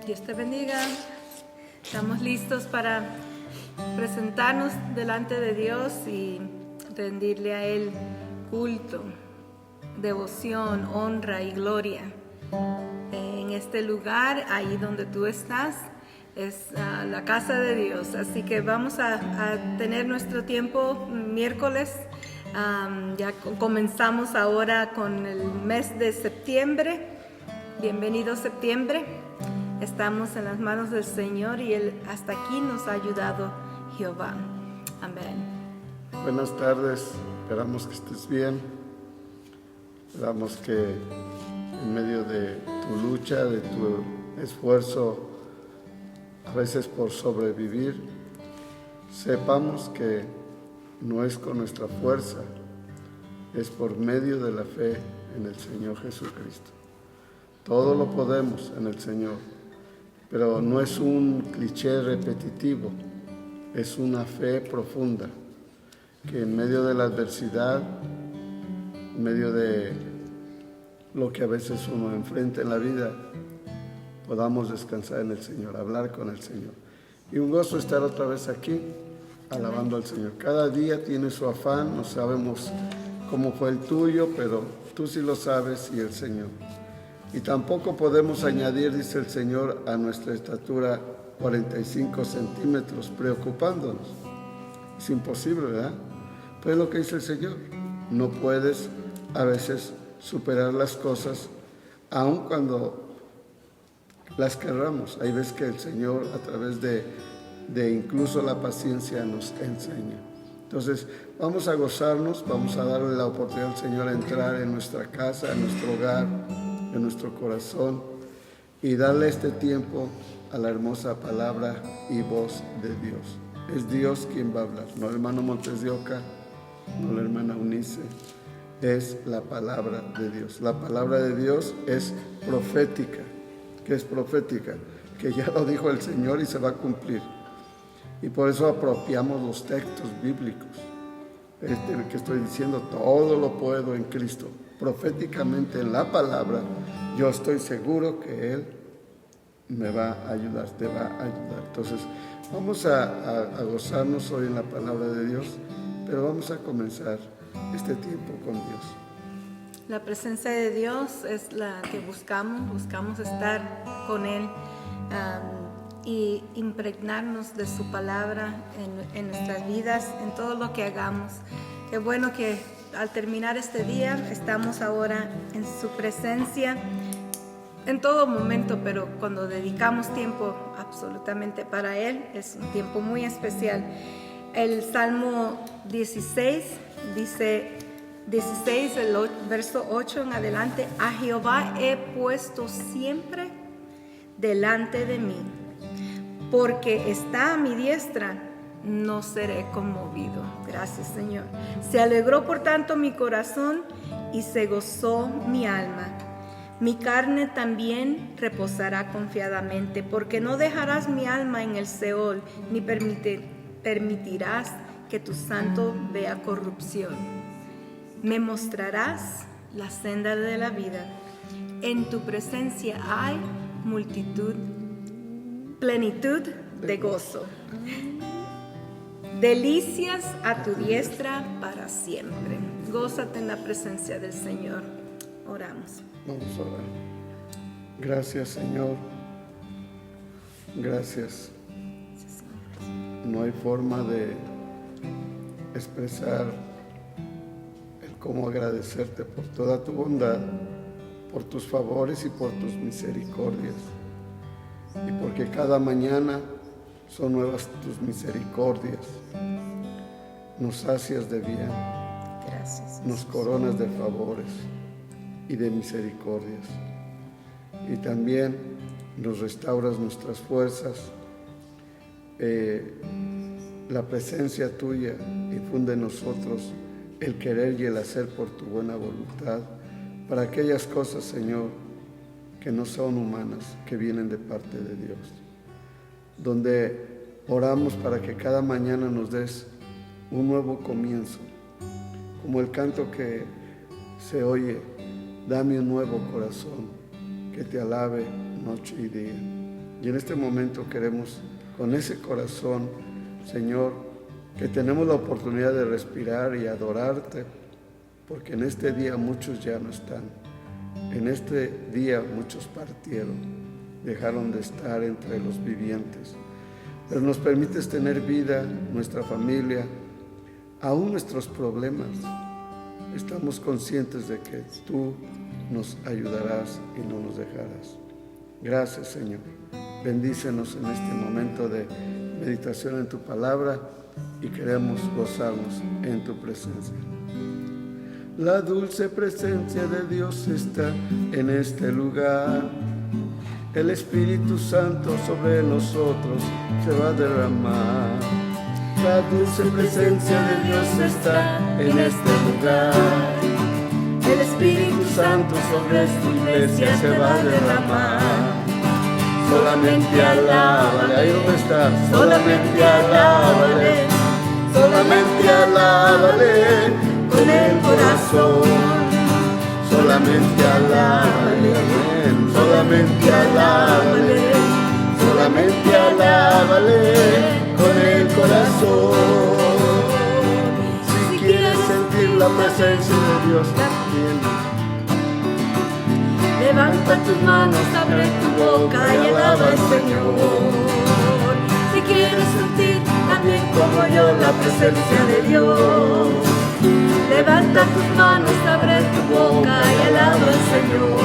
Dios te bendiga. Estamos listos para presentarnos delante de Dios y rendirle a Él culto, devoción, honra y gloria. En este lugar, ahí donde tú estás, es la casa de Dios. Así que vamos a tener nuestro tiempo miércoles. Ya comenzamos ahora con el mes de septiembre. Bienvenido septiembre. Estamos en las manos del Señor y Él hasta aquí nos ha ayudado Jehová. Amén. Buenas tardes, esperamos que estés bien. Esperamos que en medio de tu lucha, de tu esfuerzo, a veces por sobrevivir, sepamos que no es con nuestra fuerza, es por medio de la fe en el Señor Jesucristo. Todo lo podemos en el Señor, pero no es un cliché repetitivo, es una fe profunda, que en medio de la adversidad, en medio de lo que a veces uno enfrenta en la vida, podamos descansar en el Señor, hablar con el Señor. Y un gozo estar otra vez aquí, alabando al Señor. Cada día tiene su afán, no sabemos cómo fue el tuyo, pero tú sí lo sabes y el Señor. Y tampoco podemos añadir, dice el Señor, a nuestra estatura 45 centímetros preocupándonos. Es imposible, ¿verdad? Pues lo que dice el Señor, no puedes a veces superar las cosas, aun cuando las querramos. Hay veces que el Señor, a través de incluso la paciencia, nos enseña. Entonces, vamos a gozarnos, vamos a darle la oportunidad al Señor a entrar en nuestra casa, en nuestro hogar, en nuestro corazón, y darle este tiempo a la hermosa palabra y voz de Dios. Es Dios quien va a hablar, no el hermano Montes de Oca, no la hermana Unice, es la palabra de Dios. La palabra de Dios es profética. ¿Qué es profética? Que ya lo dijo el Señor y se va a cumplir. Y por eso apropiamos los textos bíblicos. Que estoy diciendo, todo lo puedo en Cristo. Proféticamente en la palabra, yo estoy seguro que Él me va a ayudar, te va a ayudar. Entonces, vamos a gozarnos hoy en la palabra de Dios, pero vamos a comenzar este tiempo con Dios. La presencia de Dios es la que buscamos estar con Él y impregnarnos de su palabra en nuestras vidas, en todo lo que hagamos. Qué bueno que al terminar este día estamos ahora en su presencia en todo momento, pero cuando dedicamos tiempo absolutamente para Él, es un tiempo muy especial. El Salmo 16 dice, 16, el verso 8 en adelante: a Jehová he puesto siempre delante de mí, porque está a mi diestra, no seré conmovido. Gracias, Señor. Se alegró por tanto mi corazón y se gozó mi alma. Mi carne también reposará confiadamente, porque no dejarás mi alma en el Seol, ni permitirás que tu santo vea corrupción. Me mostrarás la senda de la vida. En tu presencia hay plenitud de gozo. Delicias a tu diestra para siempre. Gózate en la presencia del Señor. Oramos. Vamos a orar. Gracias, Señor. Gracias. No hay forma de expresar el cómo agradecerte por toda tu bondad, por tus favores y por tus misericordias. Y porque cada mañana son nuevas tus misericordias. Nos sacias de bien. Gracias. Nos coronas de favores y de misericordias. Y también nos restauras nuestras fuerzas. La presencia tuya infunde en nosotros el querer y el hacer por tu buena voluntad para aquellas cosas, Señor, que no son humanas, que vienen de parte de Dios. Donde oramos para que cada mañana nos des un nuevo comienzo, como el canto que se oye: dame un nuevo corazón que te alabe noche y día. Y en este momento queremos, con ese corazón, Señor, que tenemos la oportunidad de respirar y adorarte, porque en este día muchos ya no están. En este día muchos partieron, dejaron de estar entre los vivientes. Pero nos permites tener vida, nuestra familia, aún nuestros problemas. Estamos conscientes de que tú nos ayudarás y no nos dejarás. Gracias, Señor. Bendícenos en este momento de meditación en tu palabra y queremos gozarnos en tu presencia. La dulce presencia de Dios está en este lugar. El Espíritu Santo sobre nosotros se va a derramar. La dulce presencia de Dios está en este lugar. El Espíritu Santo sobre esta iglesia se va a derramar. Solamente alábale, ahí donde estás. Solamente alábale, solamente alábale con el corazón. Solamente alábale, solamente alábale, solamente alábale con el corazón. Si quieres sentir la presencia de Dios, levanta tus manos, abre tu boca y alaba al Señor. Si quieres sentir también como yo la presencia de Dios, levanta tus manos, abre tu boca y alaba al Señor.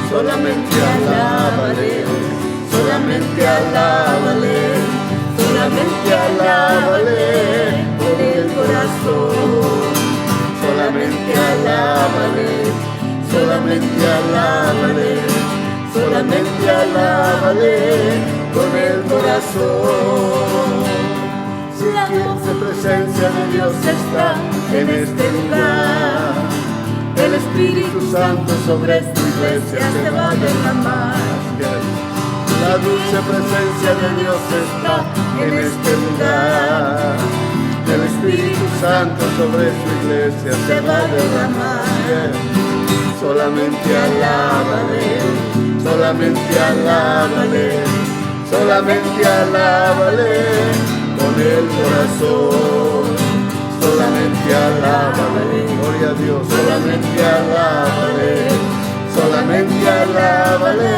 Solamente alábale, solamente alábale, solamente alábale con el corazón. Solamente alábale, solamente alábale, solamente alábale con el corazón. Si quieres presencia de Dios está en este lugar. El Espíritu Santo sobre esta iglesia se va a derramar. La dulce presencia de Dios está en este lugar. El Espíritu Santo sobre su iglesia se va a derramar. Solamente alábale, solamente alábale, solamente alábale con el corazón. Solamente alábale, gloria a Dios. Solamente alábale, solamente alábale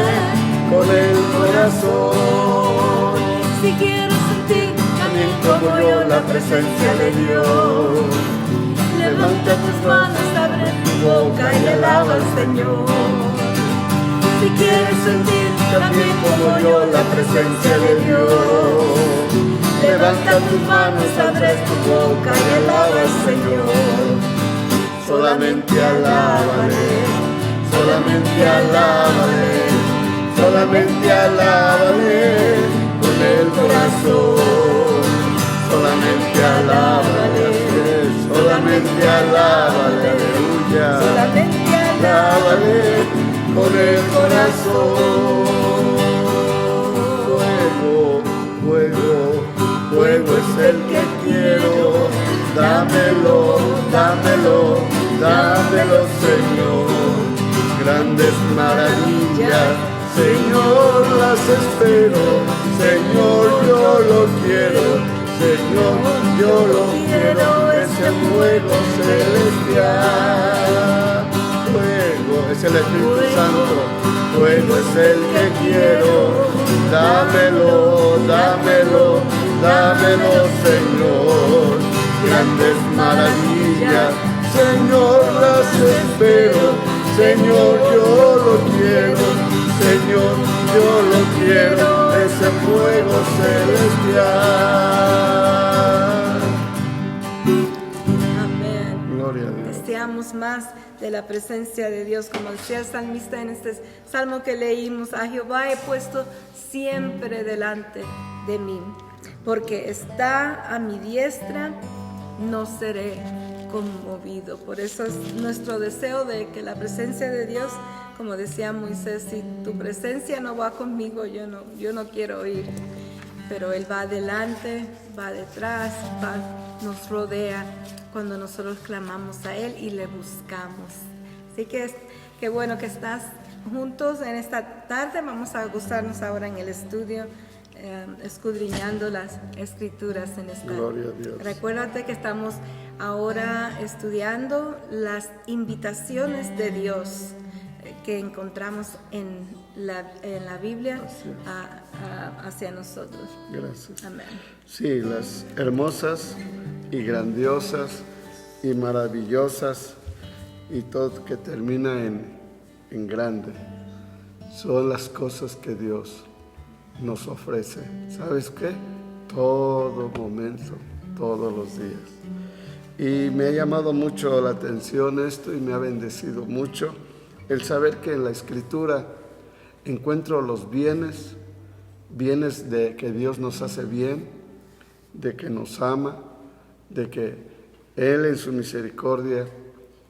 con el corazón. Si quieres sentir También como yo la presencia de Dios, levanta tus manos, abre tu boca y alaba al Señor. Si quieres sentir también como yo la presencia de Dios, levanta tus manos, abre tu boca y alaba al Señor. solamente alábale, solamente alábale, solamente alábale con el corazón. Solamente alábale, solamente alábale, aleluya. Solamente Alábale con el corazón. Fuego, fuego, fuego es el que quiero. Dámelo, dámelo, dámelo, Señor. Grandes maravillas, Señor, las espero. Señor, yo lo quiero. Señor, yo lo quiero. Ese fuego celestial. Fuego es el Espíritu Santo. Fuego es el que quiero. Dámelo, dámelo, dámelo, Señor. Grandes maravillas, Señor, las espero. Señor, yo lo quiero. Señor, yo lo quiero. Ese fuego celestial. Amén. Gloria a Dios. Deseamos más de la presencia de Dios, como decía el salmista en este salmo que leímos: a Jehová he puesto siempre delante de mí, porque está a mi diestra, no seré conmovido. Por eso es nuestro deseo de que la presencia de Dios, como decía Moisés, si tu presencia no va conmigo, yo no quiero ir. Pero Él va adelante, va detrás, nos rodea cuando nosotros clamamos a Él y le buscamos. Así que qué bueno que estás juntos en esta tarde. Vamos a gozarnos ahora en el estudio, escudriñando las escrituras en esta. Gloria a Dios. Recuérdate que estamos ahora estudiando las invitaciones de Dios que encontramos en la Biblia hacia nosotros. Gracias. Amén. Sí, las hermosas y grandiosas y maravillosas y todo que termina en grande son las cosas que Dios nos ofrece. ¿Sabes qué? Todo momento, todos los días. Y me ha llamado mucho la atención esto y me ha bendecido mucho el saber que en la Escritura encuentro los bienes de que Dios nos hace bien, de que nos ama, de que Él en su misericordia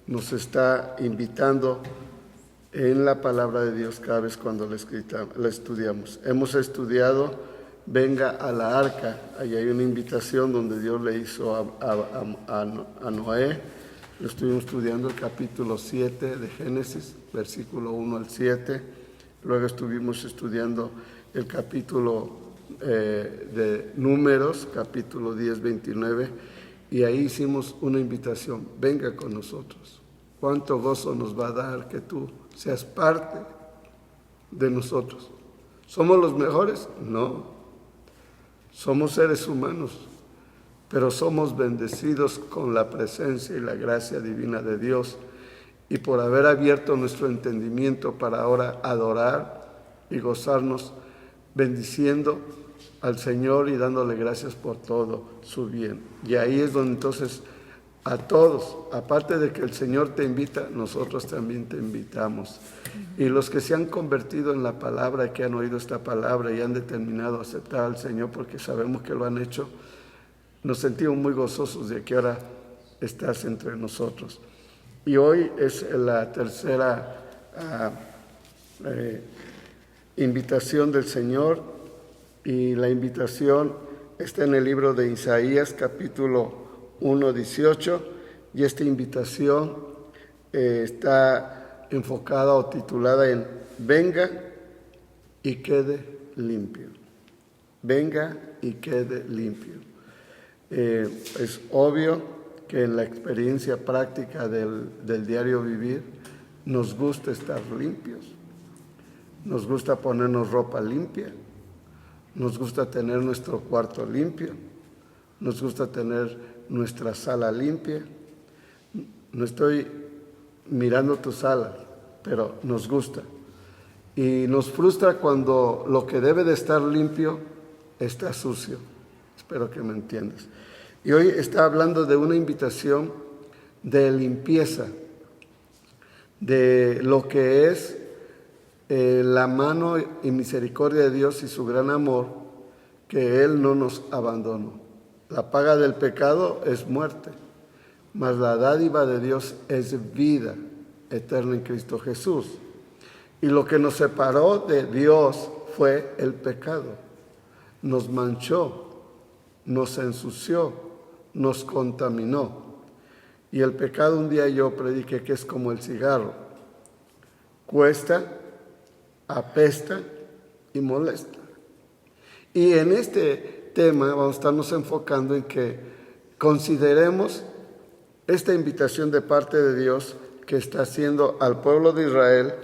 nos está invitando en la palabra de Dios cada vez cuando la estudiamos. Hemos estudiado, venga a la arca, ahí hay una invitación donde Dios le hizo a Noé. Lo estuvimos estudiando el capítulo 7 de Génesis, versículo 1 al 7. Luego estuvimos estudiando el capítulo de Números, capítulo 10, 29. Y ahí hicimos una invitación, venga con nosotros. ¿Cuánto gozo nos va a dar que tú seas parte de nosotros? ¿Somos los mejores? No. Somos seres humanos, pero somos bendecidos con la presencia y la gracia divina de Dios y por haber abierto nuestro entendimiento para ahora adorar y gozarnos bendiciendo al Señor y dándole gracias por todo su bien. Y ahí es donde entonces a todos, aparte de que el Señor te invita, nosotros también te invitamos. Y los que se han convertido en la palabra, que han oído esta palabra y han determinado aceptar al Señor porque sabemos que lo han hecho, nos sentimos muy gozosos de que ahora estás entre nosotros. Y hoy es la tercera invitación del Señor, y la invitación está en el libro de Isaías, capítulo 1, 18, y esta invitación está enfocada o titulada en venga y quede limpio. Venga y quede limpio. Es obvio que en la experiencia práctica del diario vivir nos gusta estar limpios, nos gusta ponernos ropa limpia, nos gusta tener nuestro cuarto limpio, nos gusta tener nuestra sala limpia. No estoy mirando tu sala, pero nos gusta. Y nos frustra cuando lo que debe de estar limpio está sucio. Espero que me entiendas. Y hoy está hablando de una invitación de limpieza, de lo que es la mano y misericordia de Dios y su gran amor, que Él no nos abandonó. La paga del pecado es muerte, mas la dádiva de Dios es vida eterna en Cristo Jesús. Y lo que nos separó de Dios fue el pecado. Nos manchó, nos ensució, nos contaminó. Y el pecado, un día yo prediqué que es como el cigarro. Cuesta, apesta y molesta. Y en este tema vamos a estarnos enfocando en que consideremos esta invitación de parte de Dios que está haciendo al pueblo de Israel,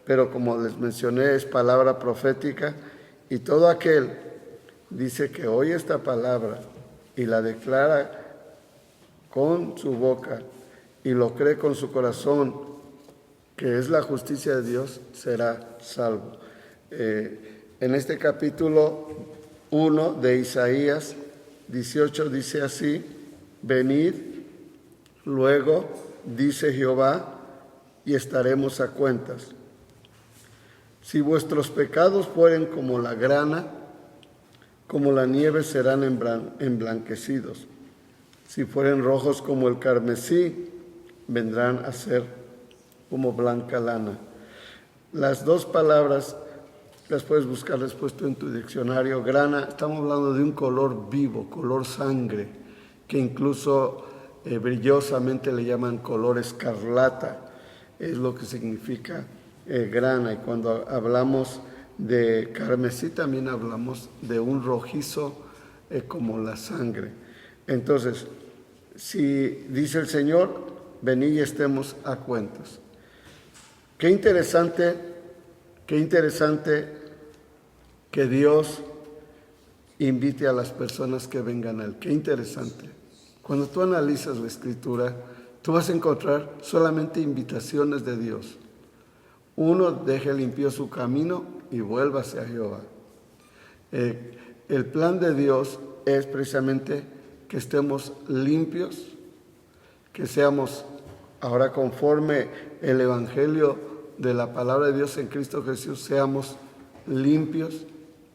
pero como les mencioné es palabra profética, y todo aquel dice que oye esta palabra y la declara con su boca y lo cree con su corazón, que es la justicia de Dios, será salvo. En este capítulo 1 de Isaías 18 dice así: venid luego, dice Jehová, y estaremos a cuentas. Si vuestros pecados fueren como la grana, como la nieve serán emblanquecidos. Si fueren rojos como el carmesí, vendrán a ser como blanca lana. Las dos palabras las puedes buscar puesto en tu diccionario. Grana, estamos hablando de un color vivo, color sangre, que incluso brillosamente le llaman color escarlata. Es lo que significa grana. Y cuando hablamos de carmesí también hablamos de un rojizo como la sangre. Entonces, si dice el Señor, venid y estemos a cuentas. Qué interesante que Dios invite a las personas que vengan a Él. Qué interesante. Cuando tú analizas la Escritura, tú vas a encontrar solamente invitaciones de Dios. Uno, deje limpio su camino y vuélvase a Jehová. El plan de Dios es precisamente que estemos limpios, que seamos ahora conforme el Evangelio de la palabra de Dios en Cristo Jesús, seamos limpios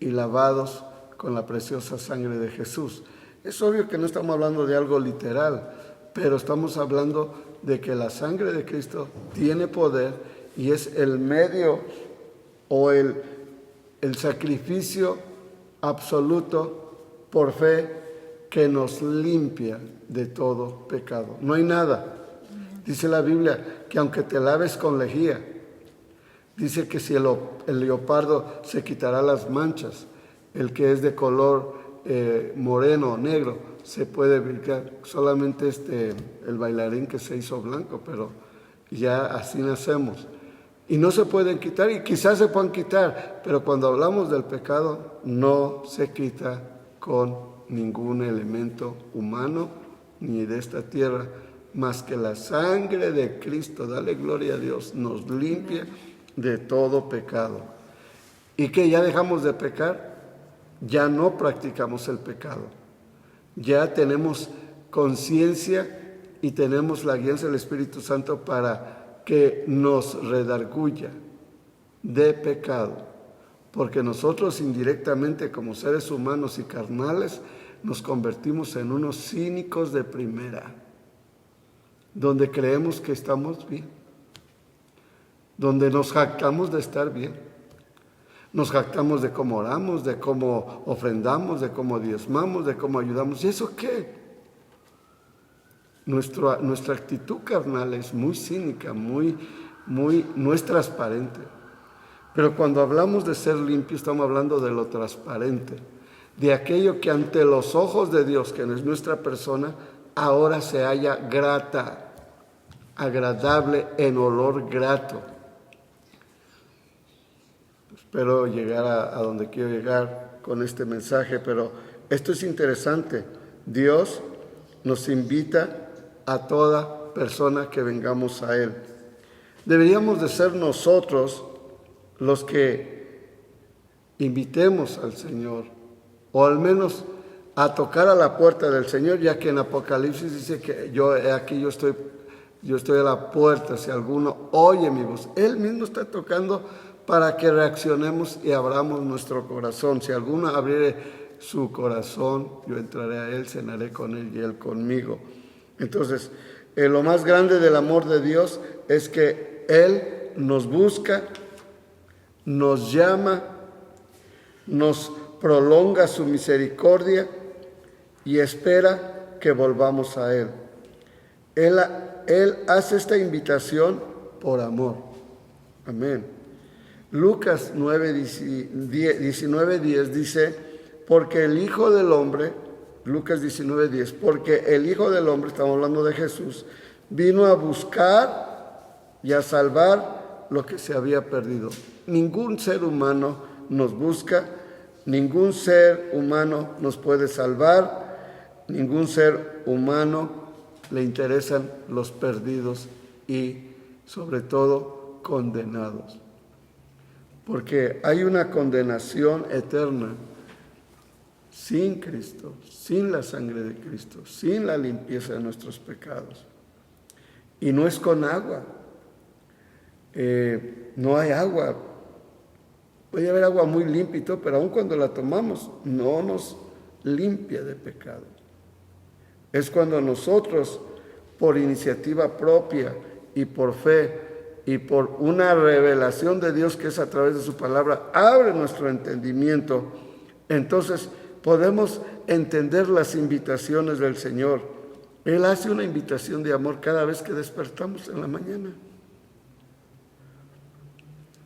y lavados con la preciosa sangre de Jesús. Es obvio que no estamos hablando de algo literal, pero estamos hablando de que la sangre de Cristo tiene poder y es el medio o el sacrificio absoluto por fe que nos limpia de todo pecado. No hay nada. Dice la Biblia que aunque te laves con lejía, dice que si el leopardo se quitará las manchas, el que es de color moreno o negro se puede brincar. Solamente el bailarín que se hizo blanco, pero ya así nacemos. Y no se pueden quitar, y quizás se puedan quitar, pero cuando hablamos del pecado no se quita con ningún elemento humano ni de esta tierra, más que la sangre de Cristo, dale gloria a Dios, nos limpia de todo pecado. ¿Y que ya dejamos de pecar? Ya no practicamos el pecado. Ya tenemos conciencia y tenemos la guía del Espíritu Santo para que nos redarguya de pecado. Porque nosotros indirectamente, como seres humanos y carnales, nos convertimos en unos cínicos de primera, donde creemos que estamos bien, donde nos jactamos de estar bien, nos jactamos de cómo oramos, de cómo ofrendamos, de cómo diezmamos, de cómo ayudamos. ¿Y eso qué? Nuestra actitud carnal es muy cínica, no es transparente. Pero cuando hablamos de ser limpio, estamos hablando de lo transparente, de aquello que ante los ojos de Dios, que es nuestra persona, ahora se halla grata, agradable, en olor grato. Espero llegar a donde quiero llegar con este mensaje, pero esto es interesante. Dios nos invita a toda persona que vengamos a Él. Deberíamos de ser nosotros los que invitemos al Señor, o al menos a tocar a la puerta del Señor, ya que en Apocalipsis dice que yo estoy a la puerta, si alguno oye mi voz. Él mismo está tocando para que reaccionemos y abramos nuestro corazón. Si alguno abriere su corazón, yo entraré a Él, cenaré con Él y Él conmigo. Entonces, lo más grande del amor de Dios es que Él nos busca, nos llama, nos prolonga su misericordia y espera que volvamos a Él. Él hace esta invitación por amor. Amén. Lucas 19:10 dice, porque el Hijo del Hombre, Lucas 19:10, porque el Hijo del Hombre, estamos hablando de Jesús, vino a buscar y a salvar lo que se había perdido. Ningún ser humano nos busca, ningún ser humano nos puede salvar, ningún ser humano le interesan los perdidos y sobre todo condenados. Porque hay una condenación eterna sin Cristo, sin la sangre de Cristo, sin la limpieza de nuestros pecados. Y no es con agua. No hay agua. Puede haber agua muy limpia y todo, pero aun cuando la tomamos, no nos limpia de pecado. Es cuando nosotros, por iniciativa propia y por fe, y por una revelación de Dios que es a través de su palabra, abre nuestro entendimiento, entonces podemos entender las invitaciones del Señor. Él hace una invitación de amor cada vez que despertamos en la mañana.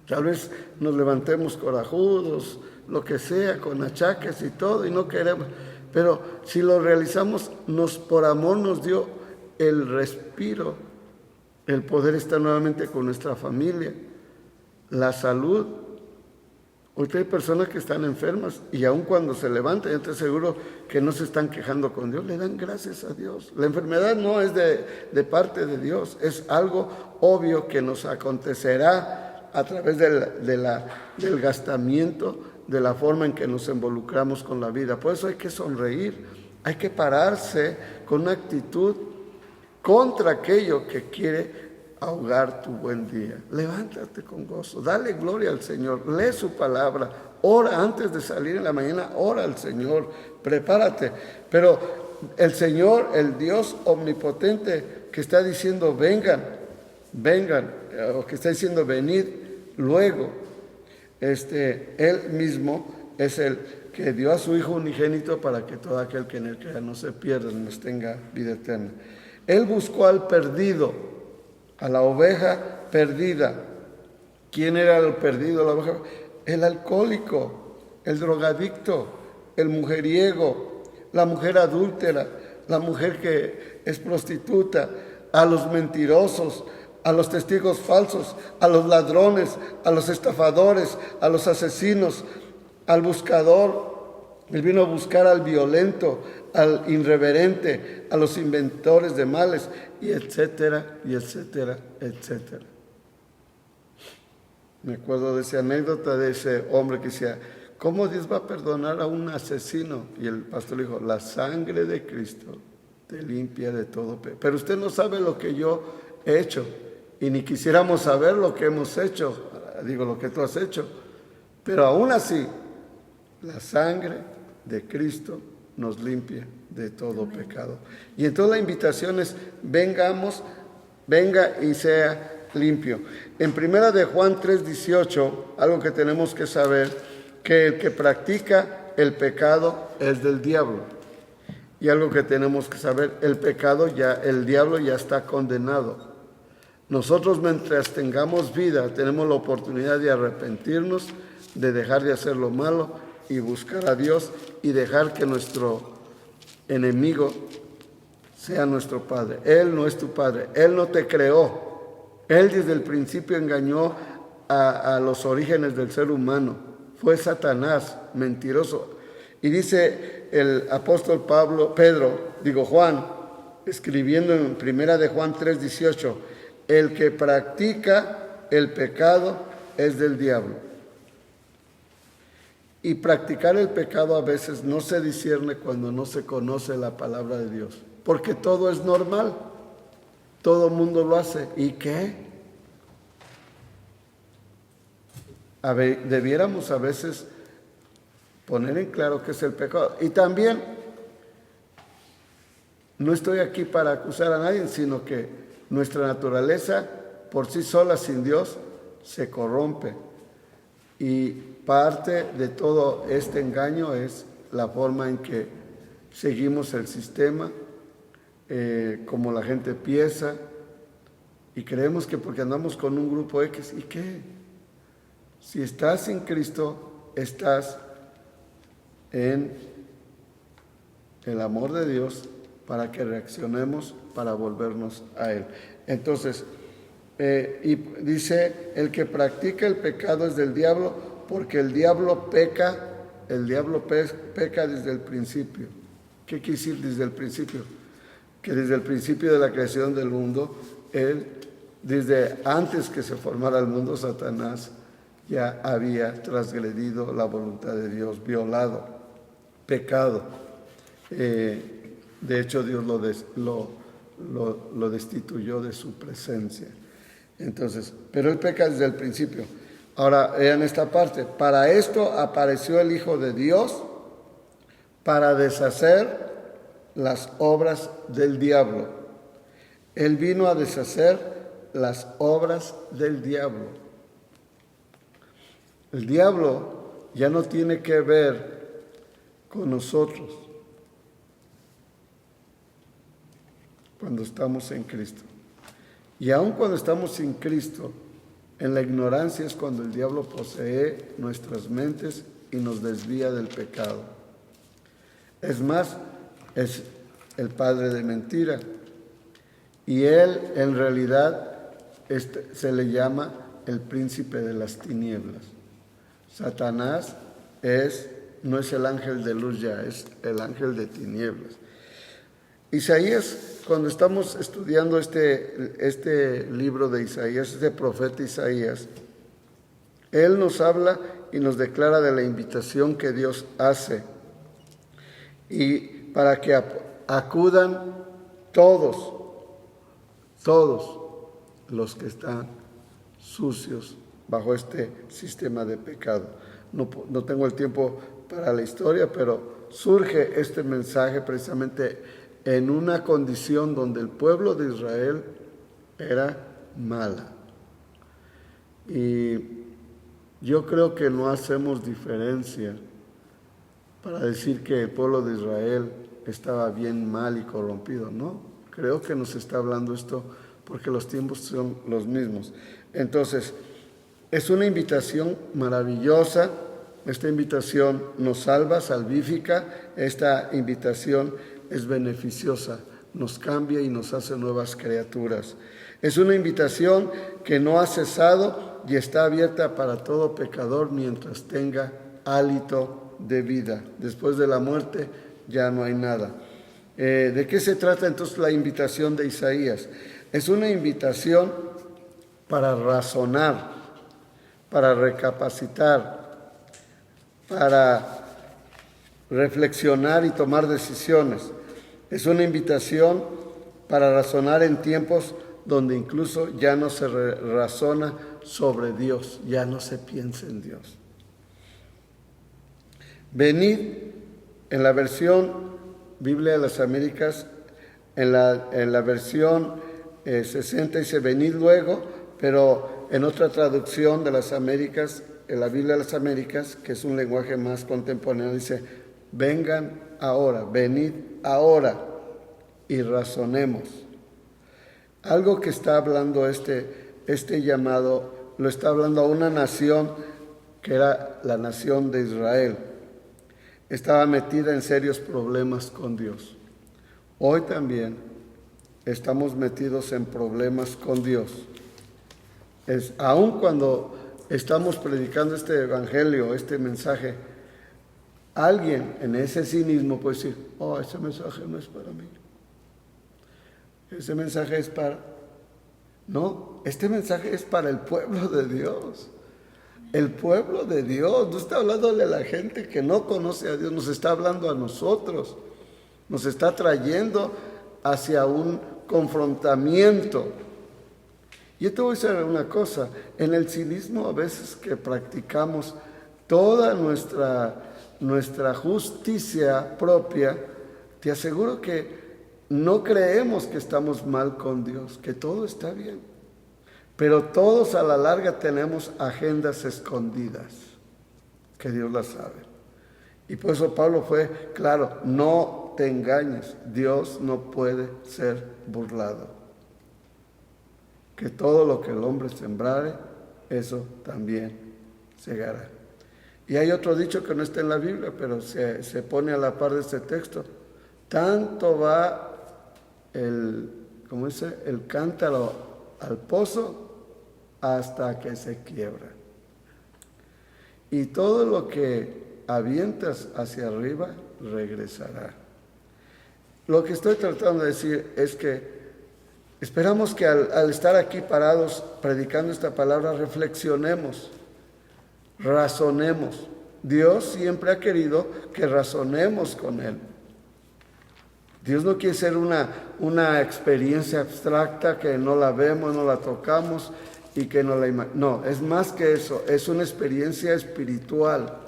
Tal vez nos levantemos corajudos, lo que sea, con achaques y todo, y no queremos. Pero si lo realizamos, por amor nos dio el respiro, el poder estar nuevamente con nuestra familia, la salud. Ahorita hay personas que están enfermas y aun cuando se levantan, yo estoy seguro que no se están quejando con Dios, le dan gracias a Dios. La enfermedad no es de parte de Dios, es algo obvio que nos acontecerá a través del gastamiento, de la forma en que nos involucramos con la vida. Por eso hay que sonreír, hay que pararse con una actitud contra aquello que quiere ahogar tu buen día. Levántate con gozo, dale gloria al Señor, lee su palabra, ora antes de salir en la mañana, ora al Señor, prepárate. Pero el Señor, el Dios omnipotente que está diciendo vengan, o que está diciendo venid luego, Él mismo es el que dio a su Hijo unigénito para que todo aquel que en él crea no se pierda, nos tenga vida eterna. Él buscó al perdido, a la oveja perdida. ¿Quién era el perdido, la oveja? El alcohólico, el drogadicto, el mujeriego, la mujer adúltera, la mujer que es prostituta, a los mentirosos, a los testigos falsos, a los ladrones, a los estafadores, a los asesinos, al buscador. Él vino a buscar al violento, al irreverente, a los inventores de males, y etcétera, y etcétera, etcétera. Me acuerdo de esa anécdota de ese hombre que decía, ¿cómo Dios va a perdonar a un asesino? Y el pastor le dijo, la sangre de Cristo te limpia de todo pecado. Pero usted no sabe lo que yo he hecho, y ni quisiéramos saber lo que hemos hecho, digo lo que tú has hecho, pero aún así, la sangre de Cristo nos limpia de todo Amén. Pecado. Y entonces la invitación es, venga y sea limpio. En 1 de Juan 3:18, algo que tenemos que saber, que el que practica el pecado es del diablo. Y algo que tenemos que saber, el diablo ya está condenado. Nosotros mientras tengamos vida, tenemos la oportunidad de arrepentirnos, de dejar de hacer lo malo y buscar a Dios y dejar que nuestro enemigo sea nuestro padre. Él no es tu padre, Él no te creó. Él desde el principio engañó a los orígenes del ser humano. Fue Satanás, mentiroso. Y dice el apóstol Juan, escribiendo en 1 de Juan 3:18, el que practica el pecado es del diablo. Y practicar el pecado a veces no se discierne cuando no se conoce la palabra de Dios. Porque todo es normal. Todo el mundo lo hace. ¿Y qué? Debiéramos a veces poner en claro qué es el pecado. Y también, no estoy aquí para acusar a nadie, sino que nuestra naturaleza por sí sola, sin Dios, se corrompe. Y parte de todo este engaño es la forma en que seguimos el sistema, como la gente piensa, y creemos que porque andamos con un grupo X, ¿y qué? Si estás en Cristo, estás en el amor de Dios para que reaccionemos, para volvernos a Él. Entonces, y dice, el que practica el pecado es del diablo, porque el diablo peca desde el principio. ¿Qué quiere decir desde el principio? Que desde el principio de la creación del mundo, desde antes que se formara el mundo, Satanás ya había transgredido la voluntad de Dios, violado, pecado. De hecho, Dios lo destituyó de su presencia. Entonces, pero él peca desde el principio. Ahora, vean esta parte. Para esto apareció el Hijo de Dios, para deshacer las obras del diablo. Él vino a deshacer las obras del diablo. El diablo ya no tiene que ver con nosotros cuando estamos en Cristo. Y aun cuando estamos sin Cristo, En la ignorancia es cuando el diablo posee nuestras mentes y nos desvía del pecado. Es más, es el padre de mentira. Y él en realidad se le llama el príncipe de las tinieblas. Satanás no es el ángel de luz ya, es el ángel de tinieblas. Isaías, cuando estamos estudiando este libro de Isaías, este profeta Isaías, él nos habla y nos declara de la invitación que Dios hace y para que acudan todos los que están sucios bajo este sistema de pecado. No tengo el tiempo para la historia, pero surge este mensaje precisamente en una condición donde el pueblo de Israel era mala. Y yo creo que no hacemos diferencia para decir que el pueblo de Israel estaba bien mal y corrompido. No, creo que nos está hablando esto porque los tiempos son los mismos. Entonces, es una invitación maravillosa. Esta invitación nos salva, salvífica. Esta invitación es beneficiosa, nos cambia y nos hace nuevas criaturas. Es una invitación que no ha cesado y está abierta para todo pecador mientras tenga hálito de vida. Después de la muerte ya no hay nada. ¿De qué se trata entonces la invitación de Isaías? Es una invitación para razonar, para recapacitar, para reflexionar y tomar decisiones. Es una invitación para razonar en tiempos donde incluso ya no se razona sobre Dios, ya no se piensa en Dios. Venid, en la versión Biblia de las Américas, en la versión 60 dice venid luego, pero en otra traducción de las Américas, en la Biblia de las Américas, que es un lenguaje más contemporáneo, dice vengan ahora, venid ahora y razonemos. Algo que está hablando este llamado, lo está hablando a una nación que era la nación de Israel. Estaba metida en serios problemas con Dios. Hoy también estamos metidos en problemas con Dios. Aun cuando estamos predicando este evangelio, este mensaje, alguien en ese cinismo puede decir, ese mensaje no es para mí. Ese mensaje es para... No, este mensaje es para el pueblo de Dios. El pueblo de Dios, no está hablando de la gente que no conoce a Dios, nos está hablando a nosotros. Nos está trayendo hacia un confrontamiento. Yo te voy a decir una cosa, en el cinismo a veces que practicamos toda nuestra justicia propia, te aseguro que no creemos que estamos mal con Dios, que todo está bien. Pero todos a la larga tenemos agendas escondidas, que Dios las sabe. Y por eso Pablo fue claro, no te engañes, Dios no puede ser burlado. Que todo lo que el hombre sembrare, eso también segará. Y hay otro dicho que no está en la Biblia, pero se pone a la par de este texto. Tanto va el cántaro al pozo hasta que se quiebra. Y todo lo que avientas hacia arriba regresará. Lo que estoy tratando de decir es que esperamos que al estar aquí parados predicando esta palabra reflexionemos, razonemos. Dios siempre ha querido que razonemos con Él. Dios no quiere ser una experiencia abstracta que no la vemos, no la tocamos y que no la imaginamos. No, es más que eso, es una experiencia espiritual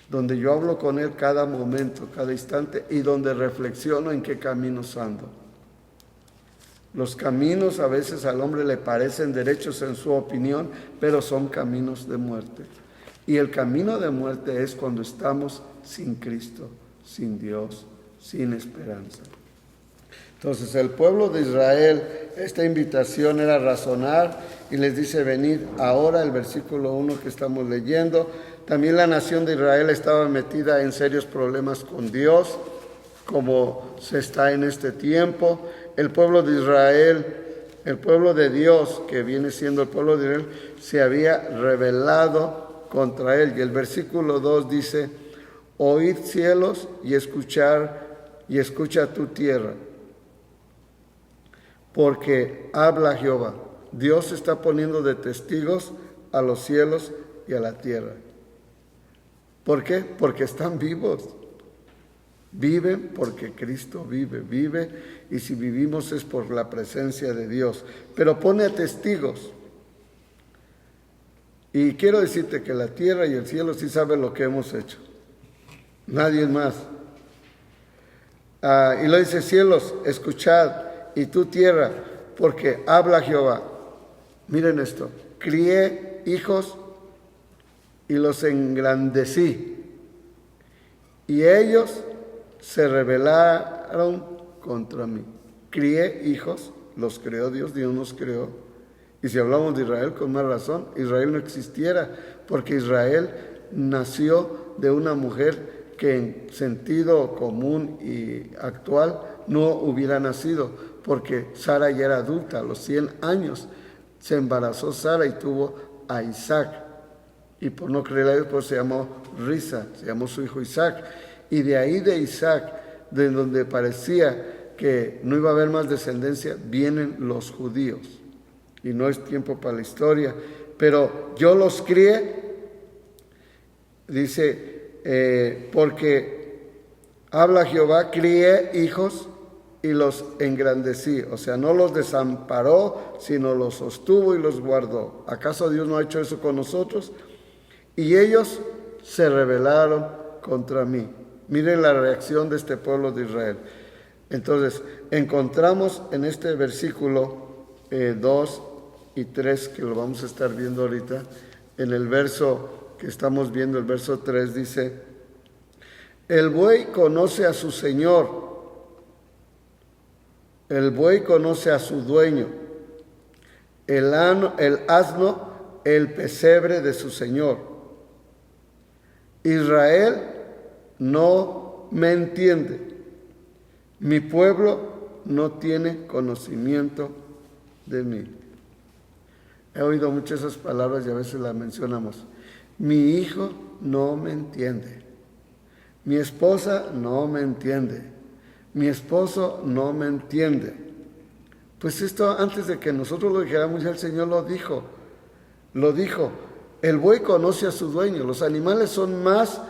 donde yo hablo con Él cada momento, cada instante y donde reflexiono en qué caminos ando. Los caminos a veces al hombre le parecen derechos en su opinión, pero son caminos de muerte. Y el camino de muerte es cuando estamos sin Cristo, sin Dios, sin esperanza. Entonces el pueblo de Israel esta invitación era razonar y les dice: venid ahora, el versículo 1 que estamos leyendo. También la nación de Israel estaba metida en serios problemas con Dios, como se está en este tiempo. El pueblo de Israel, el pueblo de Dios, que viene siendo el pueblo de Israel, se había rebelado contra él. Y el versículo 2 dice: oíd cielos y escucha tu tierra, porque habla Jehová. Dios está poniendo de testigos a los cielos y a la tierra. ¿Por qué? Porque están vivos. Viven porque Cristo vive, y si vivimos es por la presencia de Dios. Pero pone a testigos. Y quiero decirte que la tierra y el cielo sí saben lo que hemos hecho. Nadie más. Y lo dice: cielos, escuchad, y tú tierra, porque habla Jehová. Miren esto: crié hijos y los engrandecí, y ellos se rebelaron contra mí. Crié hijos, los creó Dios, Dios nos creó. Y si hablamos de Israel, con más razón, Israel no existiera, porque Israel nació de una mujer que en sentido común y actual no hubiera nacido, porque Sara ya era adulta. A los 100 años se embarazó Sara y tuvo a Isaac, y por no creerle a Dios, pues se llamó Risa, se llamó su hijo Isaac. Y de ahí, de Isaac, de donde parecía que no iba a haber más descendencia, vienen los judíos. Y no es tiempo para la historia, pero yo los crié, dice, porque habla Jehová, crié hijos y los engrandecí. O sea, no los desamparó, sino los sostuvo y los guardó. ¿Acaso Dios no ha hecho eso con nosotros? Y ellos se rebelaron contra mí. Miren la reacción de este pueblo de Israel. Entonces, encontramos en este versículo 2 y 3, que lo vamos a estar viendo ahorita, en el verso que estamos viendo, el verso 3 dice: el buey conoce a su señor, el buey conoce a su dueño, el asno el pesebre de su señor. Israel no me entiende, mi pueblo no tiene conocimiento de mí. He oído muchas esas palabras y a veces las mencionamos. Mi hijo no me entiende, mi esposa no me entiende, mi esposo no me entiende. Pues esto, antes de que nosotros lo dijéramos, ya el Señor lo dijo. El buey conoce a su dueño. Los animales son más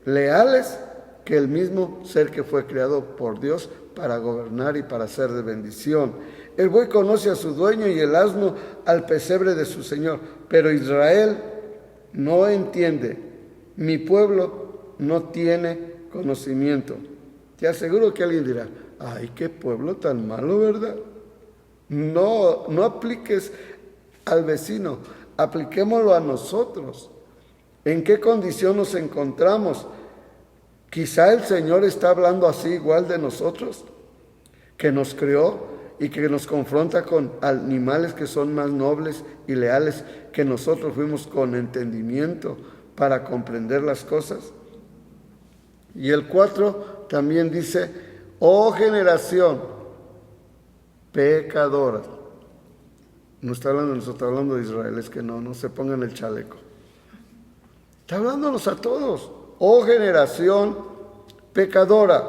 leales que el mismo ser que fue creado por Dios para gobernar y para ser de bendición. El buey conoce a su dueño y el asno al pesebre de su señor. Pero Israel no entiende. Mi pueblo no tiene conocimiento. Te aseguro que alguien dirá: ay, qué pueblo tan malo, ¿verdad? No apliques al vecino, apliquémoslo a nosotros. ¿En qué condición nos encontramos? Quizá el Señor está hablando así igual de nosotros, que nos creó y que nos confronta con animales que son más nobles y leales que nosotros. Fuimos con entendimiento para comprender las cosas. Y el 4 también dice: oh generación pecadora. No está hablando de nosotros, está hablando de Israel. Es que no se pongan el chaleco. Está hablándonos a todos. Oh generación pecadora,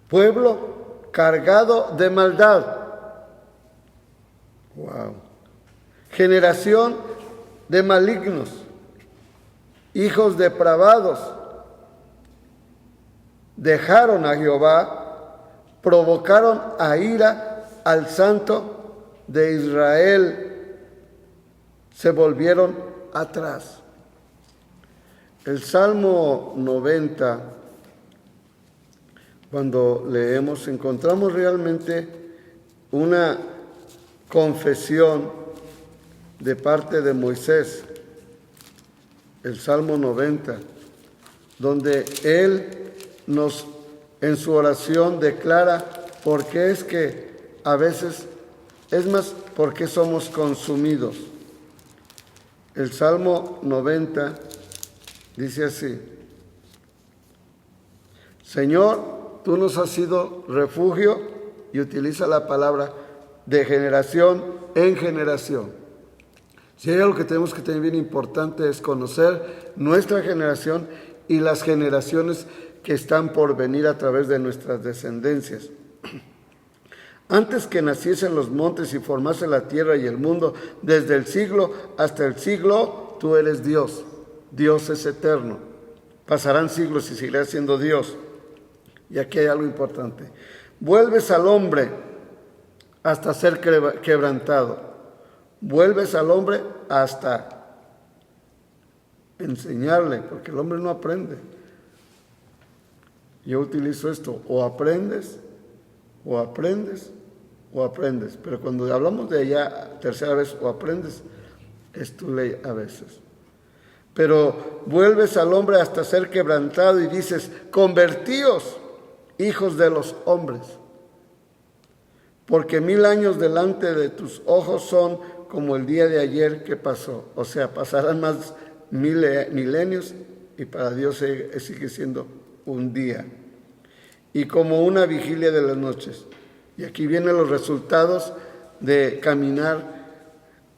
pueblo cargado de maldad. Wow. Generación de malignos, hijos depravados, dejaron a Jehová, provocaron a ira al Santo de Israel, se volvieron atrás. El Salmo 90, cuando leemos, encontramos realmente una confesión de parte de Moisés. El Salmo 90, donde él en su oración declara por qué es que a veces, es más, por qué somos consumidos. El Salmo 90 dice así: Señor, tú nos has sido refugio, y utiliza la palabra de generación en generación. Si hay algo que tenemos que tener bien importante es conocer nuestra generación y las generaciones que están por venir a través de nuestras descendencias. Antes que naciesen los montes y formase la tierra y el mundo, desde el siglo hasta el siglo, tú eres Dios. Dios es eterno. Pasarán siglos y seguirás siendo Dios. Y aquí hay algo importante. Vuelves al hombre hasta ser quebrantado. Vuelves al hombre hasta enseñarle, porque el hombre no aprende. Yo utilizo esto: o aprendes, o aprendes, o aprendes. Pero cuando hablamos de allá, tercera vez, o aprendes, es tu ley a veces. Pero vuelves al hombre hasta ser quebrantado y dices: convertíos, hijos de los hombres, porque 1000 años delante de tus ojos son como el día de ayer que pasó. O sea, pasarán más milenios y para Dios sigue siendo un día. Y como una vigilia de las noches. Y aquí vienen los resultados de caminar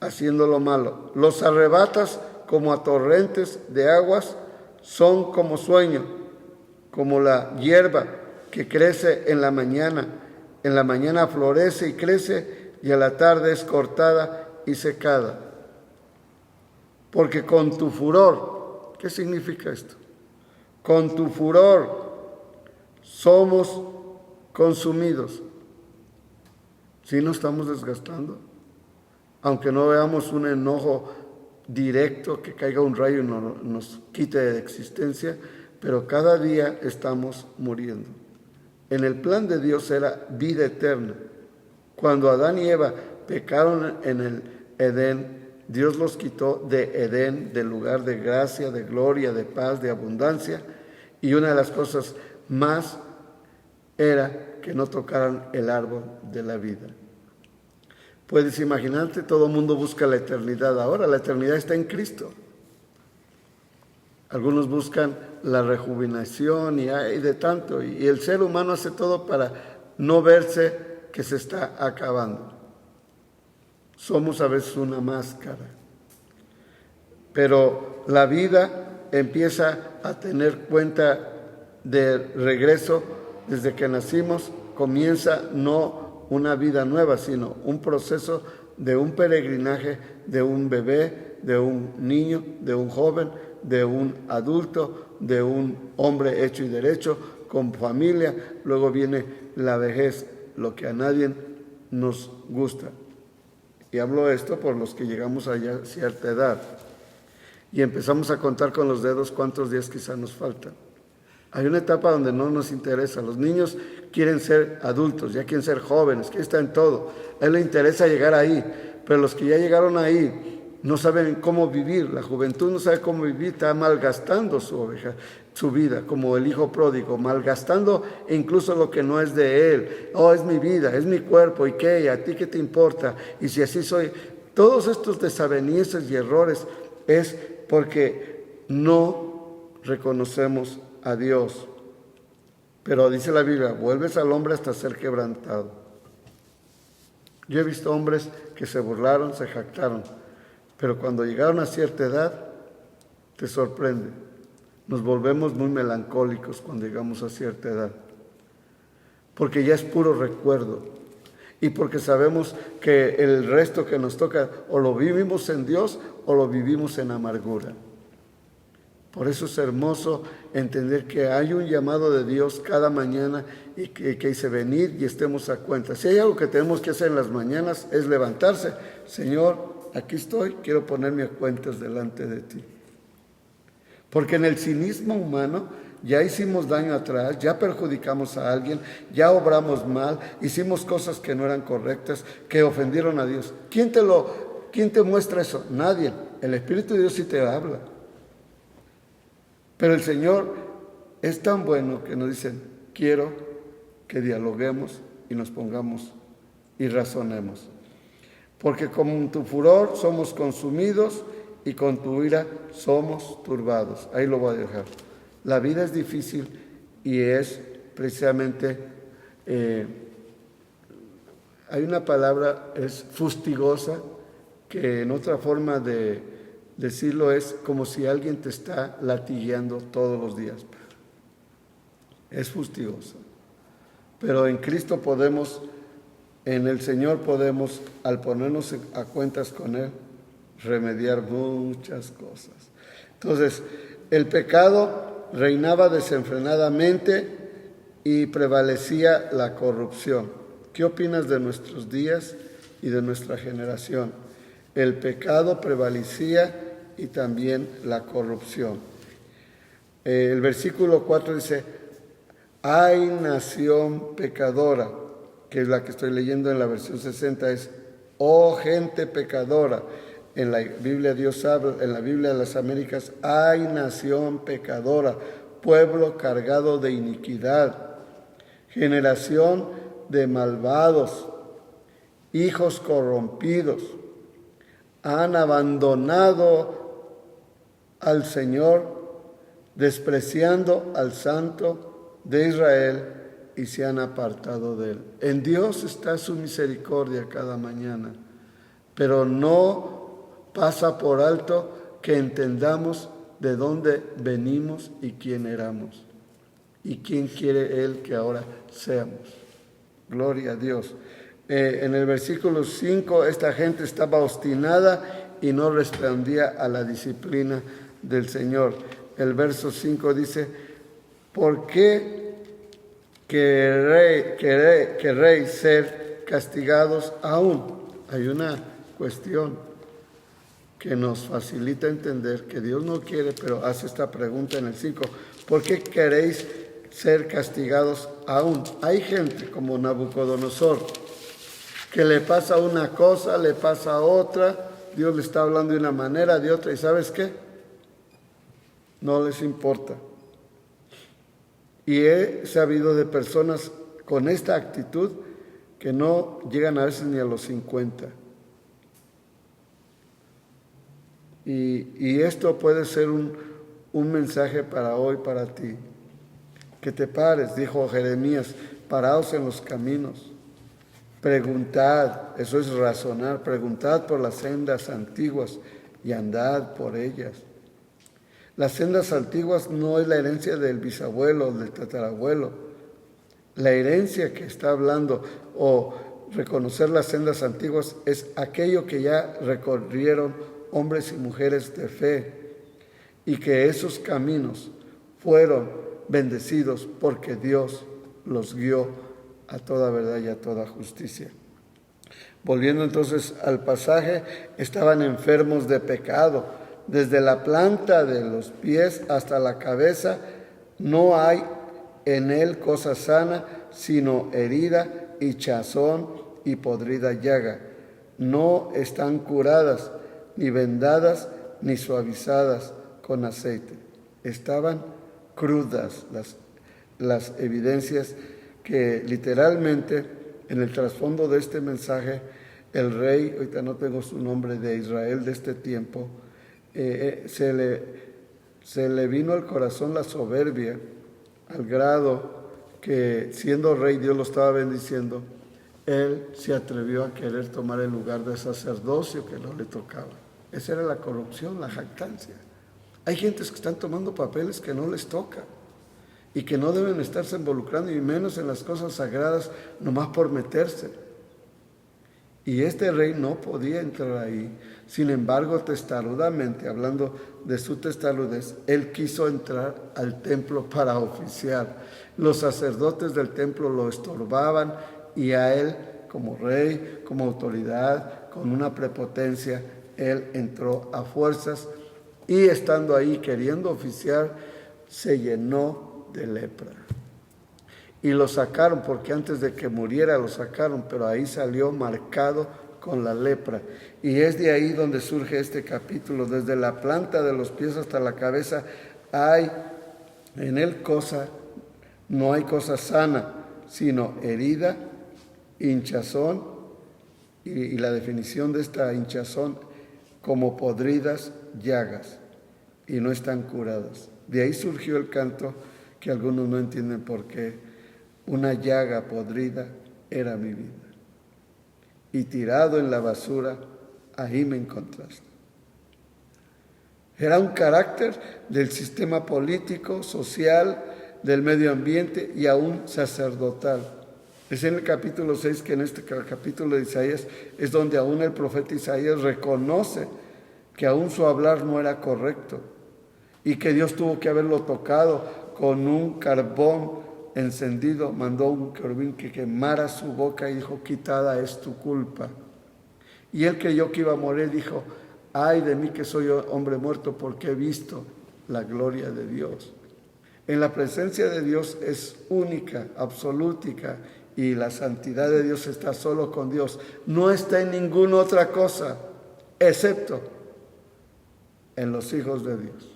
haciendo lo malo. Los arrebatas como a torrentes de aguas, son como sueño, como la hierba que crece en la mañana. En la mañana florece y crece, y a la tarde es cortada y secada. Porque con tu furor, ¿qué significa esto? Con tu furor somos consumidos. ¿Sí nos estamos desgastando? Aunque no veamos un enojo directo, que caiga un rayo y nos quite de existencia, pero cada día estamos muriendo. En el plan de Dios era vida eterna. Cuando Adán y Eva pecaron en el Edén, Dios los quitó de Edén, del lugar de gracia, de gloria, de paz, de abundancia, y una de las cosas más era que no tocaran el árbol de la vida. Puedes imaginarte, todo el mundo busca la eternidad ahora. La eternidad está en Cristo. Algunos buscan la rejuvenación y hay de tanto. Y el ser humano hace todo para no verse que se está acabando. Somos a veces una máscara. Pero la vida empieza a tener cuenta de regreso desde que nacimos. Comienza no una vida nueva, sino un proceso de un peregrinaje de un bebé, de un niño, de un joven, de un adulto, de un hombre hecho y derecho, con familia. Luego viene la vejez, lo que a nadie nos gusta. Y hablo esto por los que llegamos a cierta edad y empezamos a contar con los dedos cuántos días quizá nos faltan. Hay una etapa donde no nos interesa. Los niños quieren ser adultos, ya quieren ser jóvenes, quieren estar en todo. A él le interesa llegar ahí, pero los que ya llegaron ahí no saben cómo vivir. La juventud no sabe cómo vivir, está malgastando su vida, como el hijo pródigo, malgastando incluso lo que no es de él. Oh, es mi vida, es mi cuerpo, ¿y qué? ¿Y a ti qué te importa? Y si así soy. Todos estos desavenencias y errores es porque no reconocemos a Dios. Pero dice la Biblia, vuelves al hombre hasta ser quebrantado. Yo he visto hombres que se burlaron, se jactaron, pero cuando llegaron a cierta edad, te sorprende. Nos volvemos muy melancólicos cuando llegamos a cierta edad, porque ya es puro recuerdo y porque sabemos que el resto que nos toca o lo vivimos en Dios o lo vivimos en amargura. Por eso es hermoso entender que hay un llamado de Dios cada mañana y que dice venir y estemos a cuenta. Si hay algo que tenemos que hacer en las mañanas es levantarse. Señor, aquí estoy, quiero ponerme a cuentas delante de ti. Porque en el cinismo humano ya hicimos daño atrás, ya perjudicamos a alguien, ya obramos mal, hicimos cosas que no eran correctas, que ofendieron a Dios. ¿Quién te muestra eso? Nadie. El Espíritu de Dios sí te habla. Pero el Señor es tan bueno que nos dice, quiero que dialoguemos y nos pongamos y razonemos. Porque con tu furor somos consumidos y con tu ira somos turbados. Ahí lo voy a dejar. La vida es difícil y es precisamente, hay una palabra, es fustigosa, que en otra forma de decirlo es como si alguien te está latigueando todos los días. Es fustigosa. Pero en Cristo podemos, en el Señor podemos, al ponernos a cuentas con Él, remediar muchas cosas. Entonces, el pecado reinaba desenfrenadamente y prevalecía la corrupción. ¿Qué opinas de nuestros días y de nuestra generación? El pecado prevalecía y también la corrupción. El versículo 4 dice: hay nación pecadora, que es la que estoy leyendo en la versión 60, es oh gente pecadora. En la Biblia Dios habla, en la Biblia de las Américas, hay nación pecadora, pueblo cargado de iniquidad, generación de malvados, hijos corrompidos, han abandonado al Señor, despreciando al Santo de Israel y se han apartado de Él. En Dios está su misericordia cada mañana, pero no pasa por alto que entendamos de dónde venimos y quién éramos y quién quiere Él que ahora seamos. Gloria a Dios. En el versículo 5, esta gente estaba obstinada y no respondía a la disciplina del Señor. El verso 5 dice: ¿por qué queréis ser castigados aún? Hay una cuestión que nos facilita entender que Dios no quiere, pero hace esta pregunta en el 5. ¿Por qué queréis ser castigados aún? Hay gente como Nabucodonosor que le pasa una cosa, le pasa otra, Dios le está hablando de una manera, de otra, y ¿sabes qué? No les importa. Y he sabido de personas con esta actitud que no llegan a veces ni a los 50. Y esto puede ser un mensaje para hoy, para ti. Que te pares, dijo Jeremías, paraos en los caminos. Preguntad, eso es razonar, preguntad por las sendas antiguas y andad por ellas. Las sendas antiguas no es la herencia del bisabuelo o del tatarabuelo. La herencia que está hablando, o reconocer las sendas antiguas, es aquello que ya recorrieron hombres y mujeres de fe, y que esos caminos fueron bendecidos porque Dios los guió a toda verdad y a toda justicia. Volviendo entonces al pasaje, estaban enfermos de pecado, desde la planta de los pies hasta la cabeza. No hay en él cosa sana, sino herida, hinchazón y podrida llaga. No están curadas, ni vendadas, ni suavizadas con aceite. Estaban crudas las evidencias que literalmente en el trasfondo de este mensaje, el rey, ahorita no tengo su nombre, de Israel de este tiempo, se le vino al corazón la soberbia al grado que, siendo rey, Dios lo estaba bendiciendo. Él se atrevió a querer tomar el lugar de sacerdocio que no le tocaba. Esa era la corrupción, la jactancia. Hay gentes que están tomando papeles que no les toca y que no deben estarse involucrando, y menos en las cosas sagradas, nomás por meterse. Y este rey no podía entrar ahí. Sin embargo, testarudamente, hablando de su testarudez, él quiso entrar al templo para oficiar. Los sacerdotes del templo lo estorbaban, y a él, como rey, como autoridad, con una prepotencia, él entró a fuerzas, y estando ahí queriendo oficiar, se llenó de lepra. Y lo sacaron, porque antes de que muriera lo sacaron, pero ahí salió marcado con la lepra. Y es de ahí donde surge este capítulo. Desde la planta de los pies hasta la cabeza hay en él no hay cosa sana, sino herida, hinchazón, y la definición de esta hinchazón, como podridas llagas, y no están curadas. De ahí surgió el canto que algunos no entienden por qué. Una llaga podrida era mi vida, y tirado en la basura, ahí me encontraste. Era un carácter del sistema político, social, del medio ambiente y aún sacerdotal. Es en el capítulo 6 que en este capítulo de Isaías es donde aún el profeta Isaías reconoce que aún su hablar no era correcto y que Dios tuvo que haberlo tocado con un carbón encendido, mandó un querubín que quemara su boca y dijo: quitada es tu culpa. Y él creyó que iba a morir, dijo: ay de mí que soy hombre muerto, porque he visto la gloria de Dios. En la presencia de Dios es única, absolútica, y la santidad de Dios está solo con Dios. No está en ninguna otra cosa, excepto en los hijos de Dios.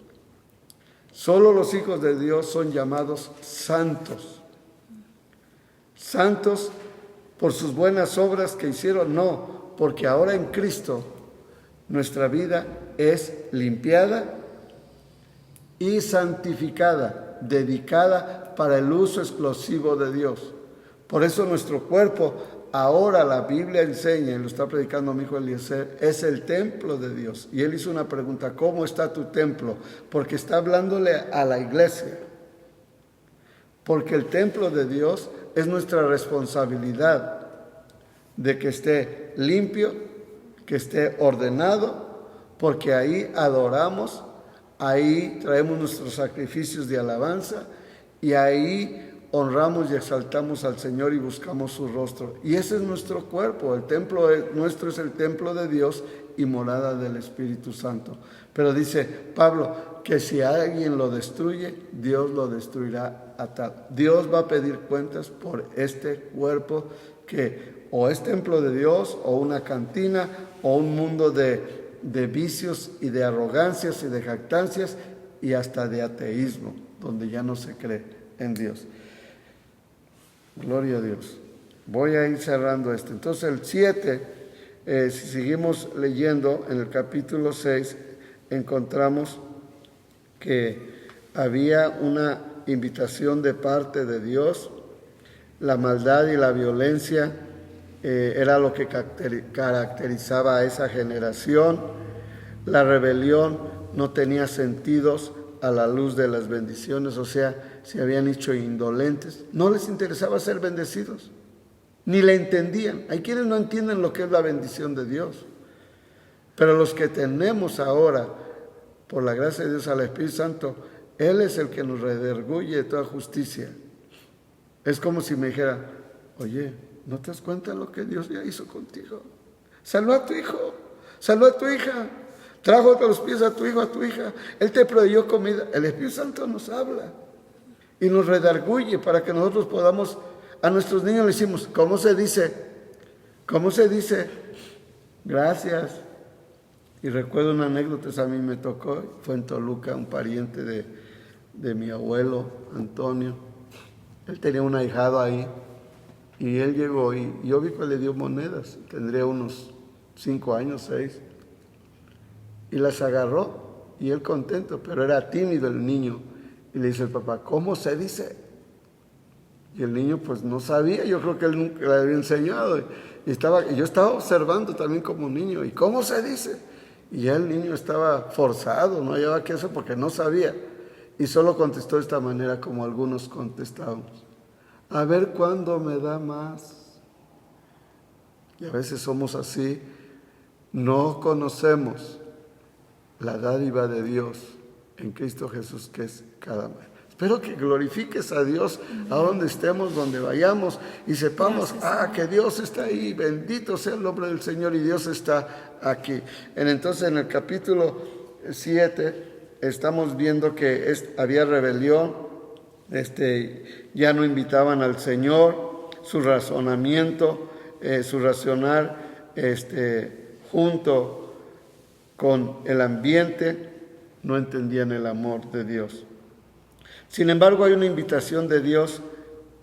Solo los hijos de Dios son llamados santos. Santos por sus buenas obras que hicieron, no, porque ahora en Cristo nuestra vida es limpiada y santificada, dedicada para el uso exclusivo de Dios. Por eso nuestro cuerpo, ahora la Biblia enseña, y lo está predicando mi hijo Eliezer, es el templo de Dios. Y él hizo una pregunta: ¿cómo está tu templo? Porque está hablándole a la iglesia. Porque el templo de Dios es nuestra responsabilidad de que esté limpio, que esté ordenado, porque ahí adoramos, ahí traemos nuestros sacrificios de alabanza y ahí honramos y exaltamos al Señor y buscamos su rostro. Y ese es nuestro cuerpo. El templo nuestro es el templo de Dios y morada del Espíritu Santo. Pero dice Pablo que si alguien lo destruye, Dios lo destruirá atado. Dios va a pedir cuentas por este cuerpo que o es templo de Dios, o una cantina, o un mundo de vicios y de arrogancias y de jactancias y hasta de ateísmo, donde ya no se cree en Dios. Gloria a Dios. Voy a ir cerrando esto. Entonces el 7, si seguimos leyendo en el capítulo 6, encontramos que había una invitación de parte de Dios. La maldad y la violencia era lo que caracterizaba a esa generación. La rebelión no tenía sentidos a la luz de las bendiciones, o sea, se habían hecho indolentes. No les interesaba ser bendecidos, ni le entendían. Hay quienes no entienden lo que es la bendición de Dios. Pero los que tenemos ahora, por la gracia de Dios, al Espíritu Santo, Él es el que nos redarguye de toda justicia. Es como si me dijera: oye, ¿no te das cuenta de lo que Dios ya hizo contigo? Salvó a tu hijo, salvó a tu hija, trajo a los pies a tu hijo, a tu hija. Él te proveyó comida. El Espíritu Santo nos habla y nos redarguye para que nosotros podamos. A nuestros niños le decimos: ¿cómo se dice? ¿Cómo se dice? Gracias. Y recuerdo una anécdota, esa a mí me tocó, fue en Toluca, un pariente de mi abuelo, Antonio. Él tenía un ahijado ahí, y él llegó, y yo vi que le dio monedas, tendría unos 5 años, 6, y las agarró, y él contento, pero era tímido el niño, y le dice el papá: ¿cómo se dice? Y el niño pues no sabía, yo creo que él nunca le había enseñado, y yo estaba observando también como niño, ¿y cómo se dice? Y ya el niño estaba forzado, no hallaba qué hacer porque no sabía. Y solo contestó de esta manera, como algunos contestábamos: a ver cuándo me da más. Y a veces somos así, no conocemos la dádiva de Dios en Cristo Jesús, que es cada mañana. Espero que glorifiques a Dios a donde estemos, donde vayamos, y sepamos que Dios está ahí. Bendito sea el nombre del Señor, y Dios está aquí. Entonces en el capítulo 7 estamos viendo que había rebelión, ya no invitaban al Señor, su razonamiento, su racionar junto con el ambiente, no entendían el amor de Dios. Sin embargo, hay una invitación de Dios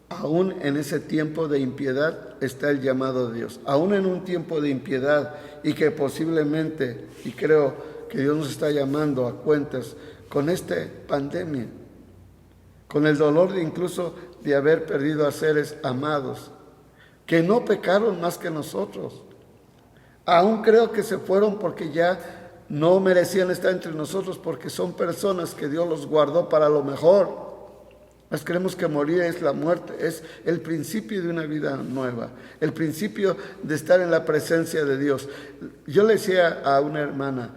Aún en ese tiempo de impiedad está el llamado de Dios. Aún en un tiempo de impiedad y que posiblemente, y creo que Dios nos está llamando a cuentas con esta pandemia, con el dolor incluso de haber perdido a seres amados, que no pecaron más que nosotros. Aún creo que se fueron porque ya no merecían estar entre nosotros, porque son personas que Dios los guardó para lo mejor. Mas creemos que morir es la muerte, es el principio de una vida nueva, el principio de estar en la presencia de Dios. Yo le decía a una hermana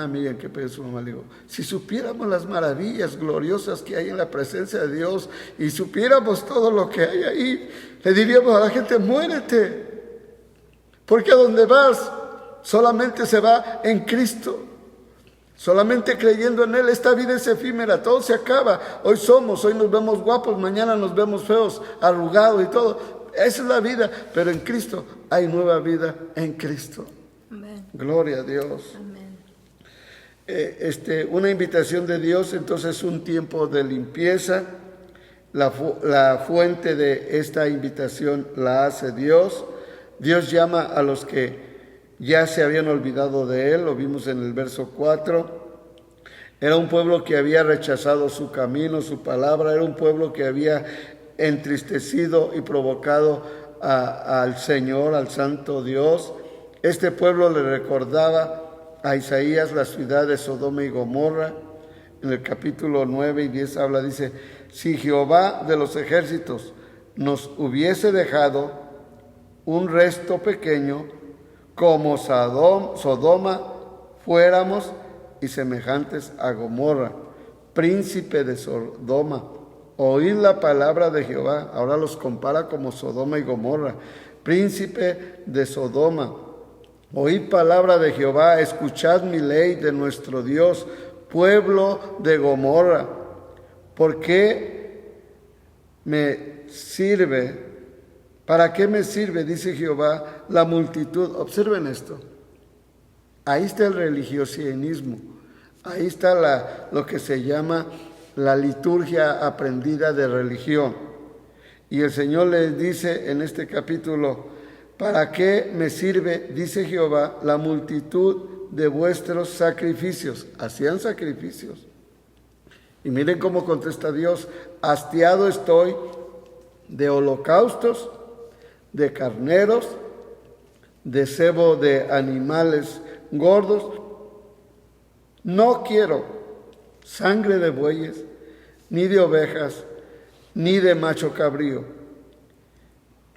Miriam, que perdió su mamá, le digo, si supiéramos las maravillas gloriosas que hay en la presencia de Dios y supiéramos todo lo que hay ahí, le diríamos a la gente, muérete, porque a donde vas solamente se va en Cristo. Solamente creyendo en Él. Esta vida es efímera, todo se acaba. Hoy nos vemos guapos, mañana nos vemos feos, arrugados y todo. Esa es la vida, pero en Cristo hay nueva vida en Cristo. Amén. Gloria a Dios. Amén. Una invitación de Dios, entonces un tiempo de limpieza. La fuente de esta invitación la hace Dios. Dios llama a los que ya se habían olvidado de Él, lo vimos en el verso 4. Era un pueblo que había rechazado su camino, su palabra. Era un pueblo que había entristecido y provocado al Señor, al Santo Dios. Este pueblo le recordaba a Isaías la ciudad de Sodoma y Gomorra. En el capítulo 9 y 10 dice, si Jehová de los ejércitos nos hubiese dejado un resto pequeño, como Sodoma fuéramos y semejantes a Gomorra, príncipe de Sodoma. Oíd la palabra de Jehová. Ahora los compara como Sodoma y Gomorra. Príncipe de Sodoma, oíd palabra de Jehová, escuchad mi ley de nuestro Dios, pueblo de Gomorra. ¿Por qué me sirve? ¿Para qué me sirve, dice Jehová, la multitud? Observen esto. Ahí está el religiosismo. Ahí está lo que se llama la liturgia aprendida de religión. Y el Señor les dice en este capítulo, ¿para qué me sirve, dice Jehová, la multitud de vuestros sacrificios? Hacían sacrificios. Y miren cómo contesta Dios, hastiado estoy de holocaustos, de carneros, de cebo de animales gordos. No quiero sangre de bueyes, ni de ovejas, ni de macho cabrío.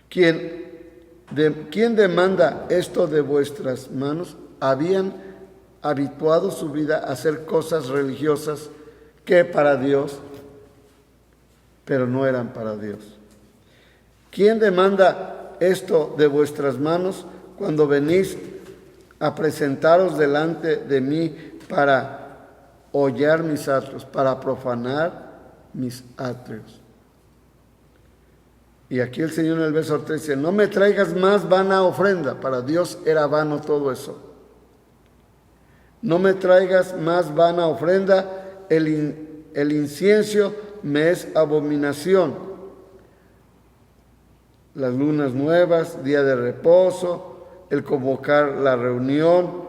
¿Quién demanda esto de vuestras manos? Habían habituado su vida a hacer cosas religiosas que para Dios, pero no eran para Dios. ¿Quién demanda esto de vuestras manos cuando venís a presentaros delante de mí para hollar mis atrios, para profanar mis atrios? Y aquí el Señor en el verso 3 dice, no me traigas más vana ofrenda. Para Dios era vano todo eso. No me traigas más vana ofrenda, el incienso me es abominación. Las lunas nuevas, día de reposo, el convocar la reunión,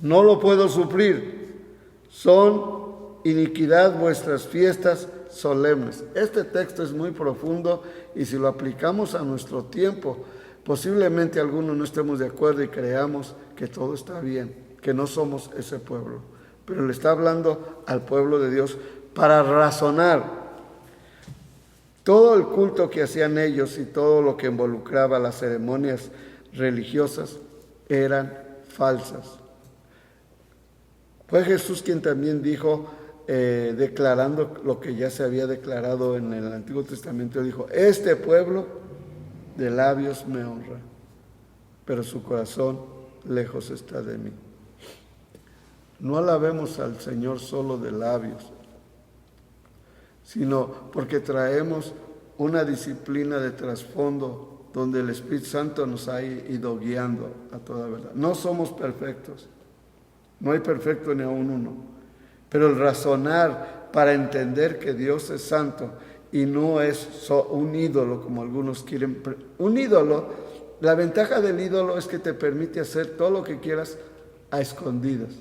no lo puedo sufrir. Son iniquidad vuestras fiestas solemnes. Este texto es muy profundo y si lo aplicamos a nuestro tiempo, posiblemente algunos no estemos de acuerdo y creamos que todo está bien, que no somos ese pueblo. Pero le está hablando al pueblo de Dios para razonar. Todo el culto que hacían ellos y todo lo que involucraba las ceremonias religiosas eran falsas. Fue Jesús quien también dijo, declarando lo que ya se había declarado en el Antiguo Testamento, dijo, este pueblo de labios me honra, pero su corazón lejos está de mí. No alabemos al Señor solo de labios, sino porque traemos una disciplina de trasfondo donde el Espíritu Santo nos ha ido guiando a toda verdad. No somos perfectos, no hay perfecto ni aún uno, pero el razonar para entender que Dios es santo y no es un ídolo como algunos quieren. Un ídolo, la ventaja del ídolo es que te permite hacer todo lo que quieras a escondidas.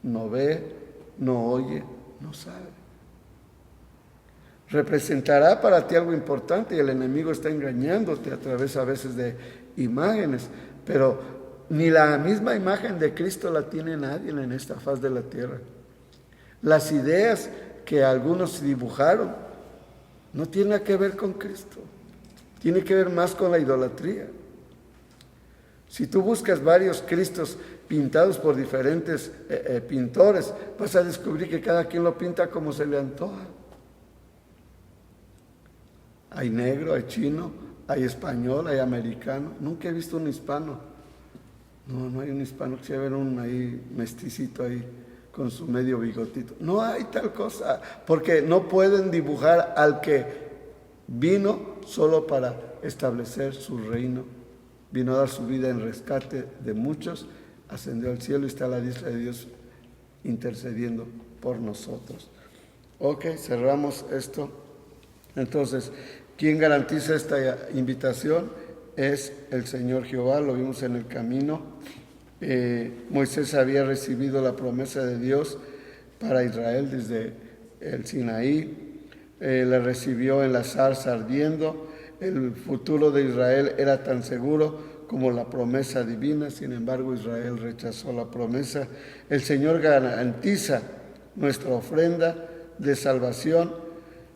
No ve, no oye, no sabe. Representará para ti algo importante y el enemigo está engañándote a través a veces de imágenes, pero ni la misma imagen de Cristo la tiene nadie en esta faz de la tierra. Las ideas que algunos dibujaron no tienen nada que ver con Cristo, tiene que ver más con la idolatría. Si tú buscas varios Cristos pintados por diferentes pintores, vas a descubrir que cada quien lo pinta como se le antoja. Hay negro, hay chino, hay español, hay americano. Nunca he visto un hispano. No hay un hispano, que se ve un ahí mesticito ahí con su medio bigotito. No hay tal cosa, porque no pueden dibujar al que vino solo para establecer su reino. Vino a dar su vida en rescate de muchos, ascendió al cielo y está a la diestra de Dios intercediendo por nosotros. Ok, cerramos esto. Entonces, ¿quién garantiza esta invitación? Es el Señor Jehová, lo vimos en el camino. Moisés había recibido la promesa de Dios para Israel desde el Sinaí, la recibió en la zarza ardiendo. El futuro de Israel era tan seguro como la promesa divina, sin embargo Israel rechazó la promesa. El Señor garantiza nuestra ofrenda de salvación,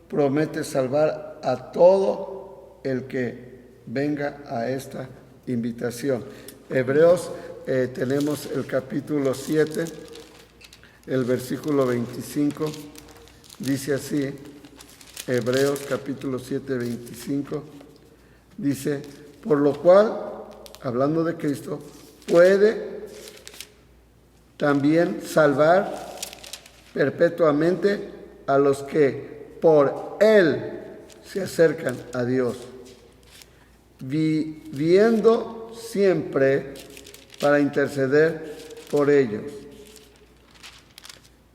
promete salvar a todo el que venga a esta invitación. Hebreos, tenemos el capítulo 7, el versículo 25, dice así, Hebreos capítulo 7, 25, dice, por lo cual, hablando de Cristo, puede también salvar perpetuamente a los que por Él se acercan a Dios, viviendo siempre para interceder por ellos.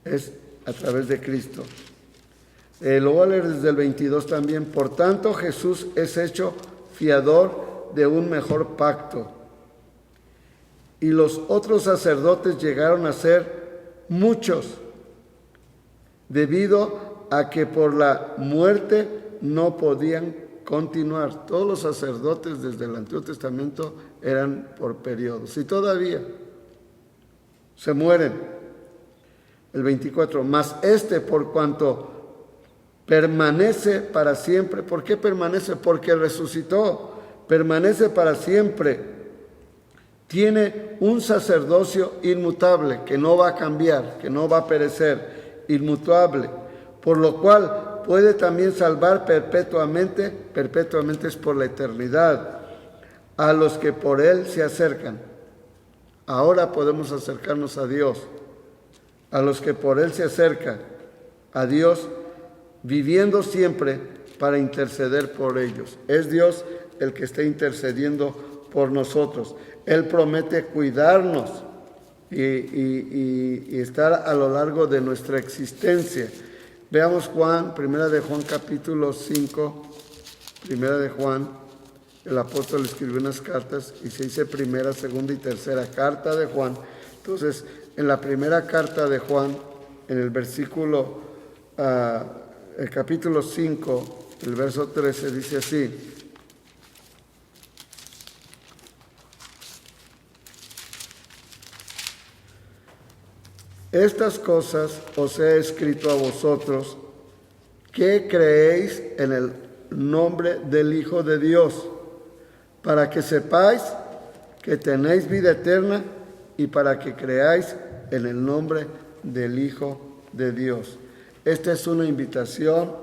Es a través de Cristo. Lo voy a leer desde el 22 también. Por tanto, Jesús es hecho fiador de un mejor pacto. Y los otros sacerdotes llegaron a ser muchos, debido a que por la muerte no podían continuar. Todos los sacerdotes desde el Antiguo Testamento eran por periodos. Y todavía se mueren. El 24. Mas por cuanto permanece para siempre. ¿Por qué permanece? Porque resucitó. Permanece para siempre. Tiene un sacerdocio inmutable, que no va a cambiar, que no va a perecer, inmutable, por lo cual puede también salvar perpetuamente, perpetuamente es por la eternidad, a los que por Él se acercan. Ahora podemos acercarnos a Dios, a los que por Él se acercan a Dios, viviendo siempre para interceder por ellos. Es Dios el que está intercediendo por nosotros. Él promete cuidarnos y estar a lo largo de nuestra existencia. Veamos Juan, primera de Juan capítulo 5, primera de Juan, el apóstol escribió unas cartas y se dice primera, segunda y tercera carta de Juan. Entonces, en la primera carta de Juan, en el versículo, el capítulo 5, el verso 13, dice así: estas cosas os he escrito a vosotros que creéis en el nombre del Hijo de Dios, para que sepáis que tenéis vida eterna y para que creáis en el nombre del Hijo de Dios. Esta es una invitación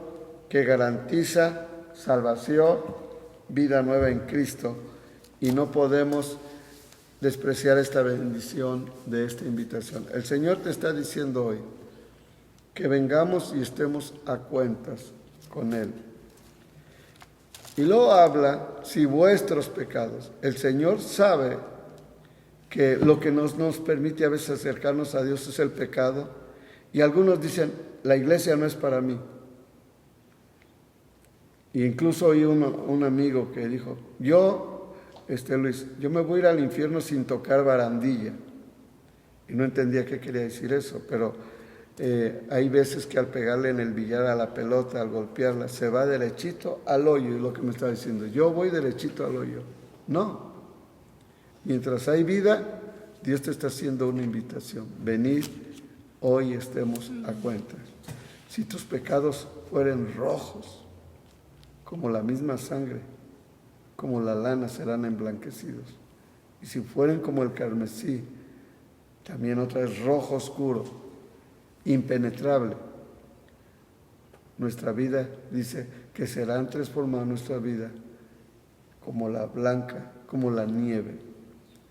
que garantiza salvación, vida nueva en Cristo, y no podemos despreciar esta bendición de esta invitación. El Señor te está diciendo hoy que vengamos y estemos a cuentas con Él. Y luego habla, si vuestros pecados. El Señor sabe que lo que nos permite a veces acercarnos a Dios es el pecado. Y algunos dicen, la iglesia no es para mí. Y incluso oí un amigo que dijo, Luis, yo me voy a ir al infierno sin tocar barandilla. Y no entendía qué quería decir eso, pero hay veces que al pegarle en el billar a la pelota, al golpearla, se va derechito al hoyo, es lo que me está diciendo. Yo voy derechito al hoyo. No. Mientras hay vida, Dios te está haciendo una invitación. Venid, hoy estemos a cuentas. Si tus pecados fueren rojos, como la misma sangre, como la lana, serán emblanquecidos. Y si fueren como el carmesí, también otra vez rojo oscuro, impenetrable. Nuestra vida, dice, que serán transformadas nuestra vida como la blanca, como la nieve.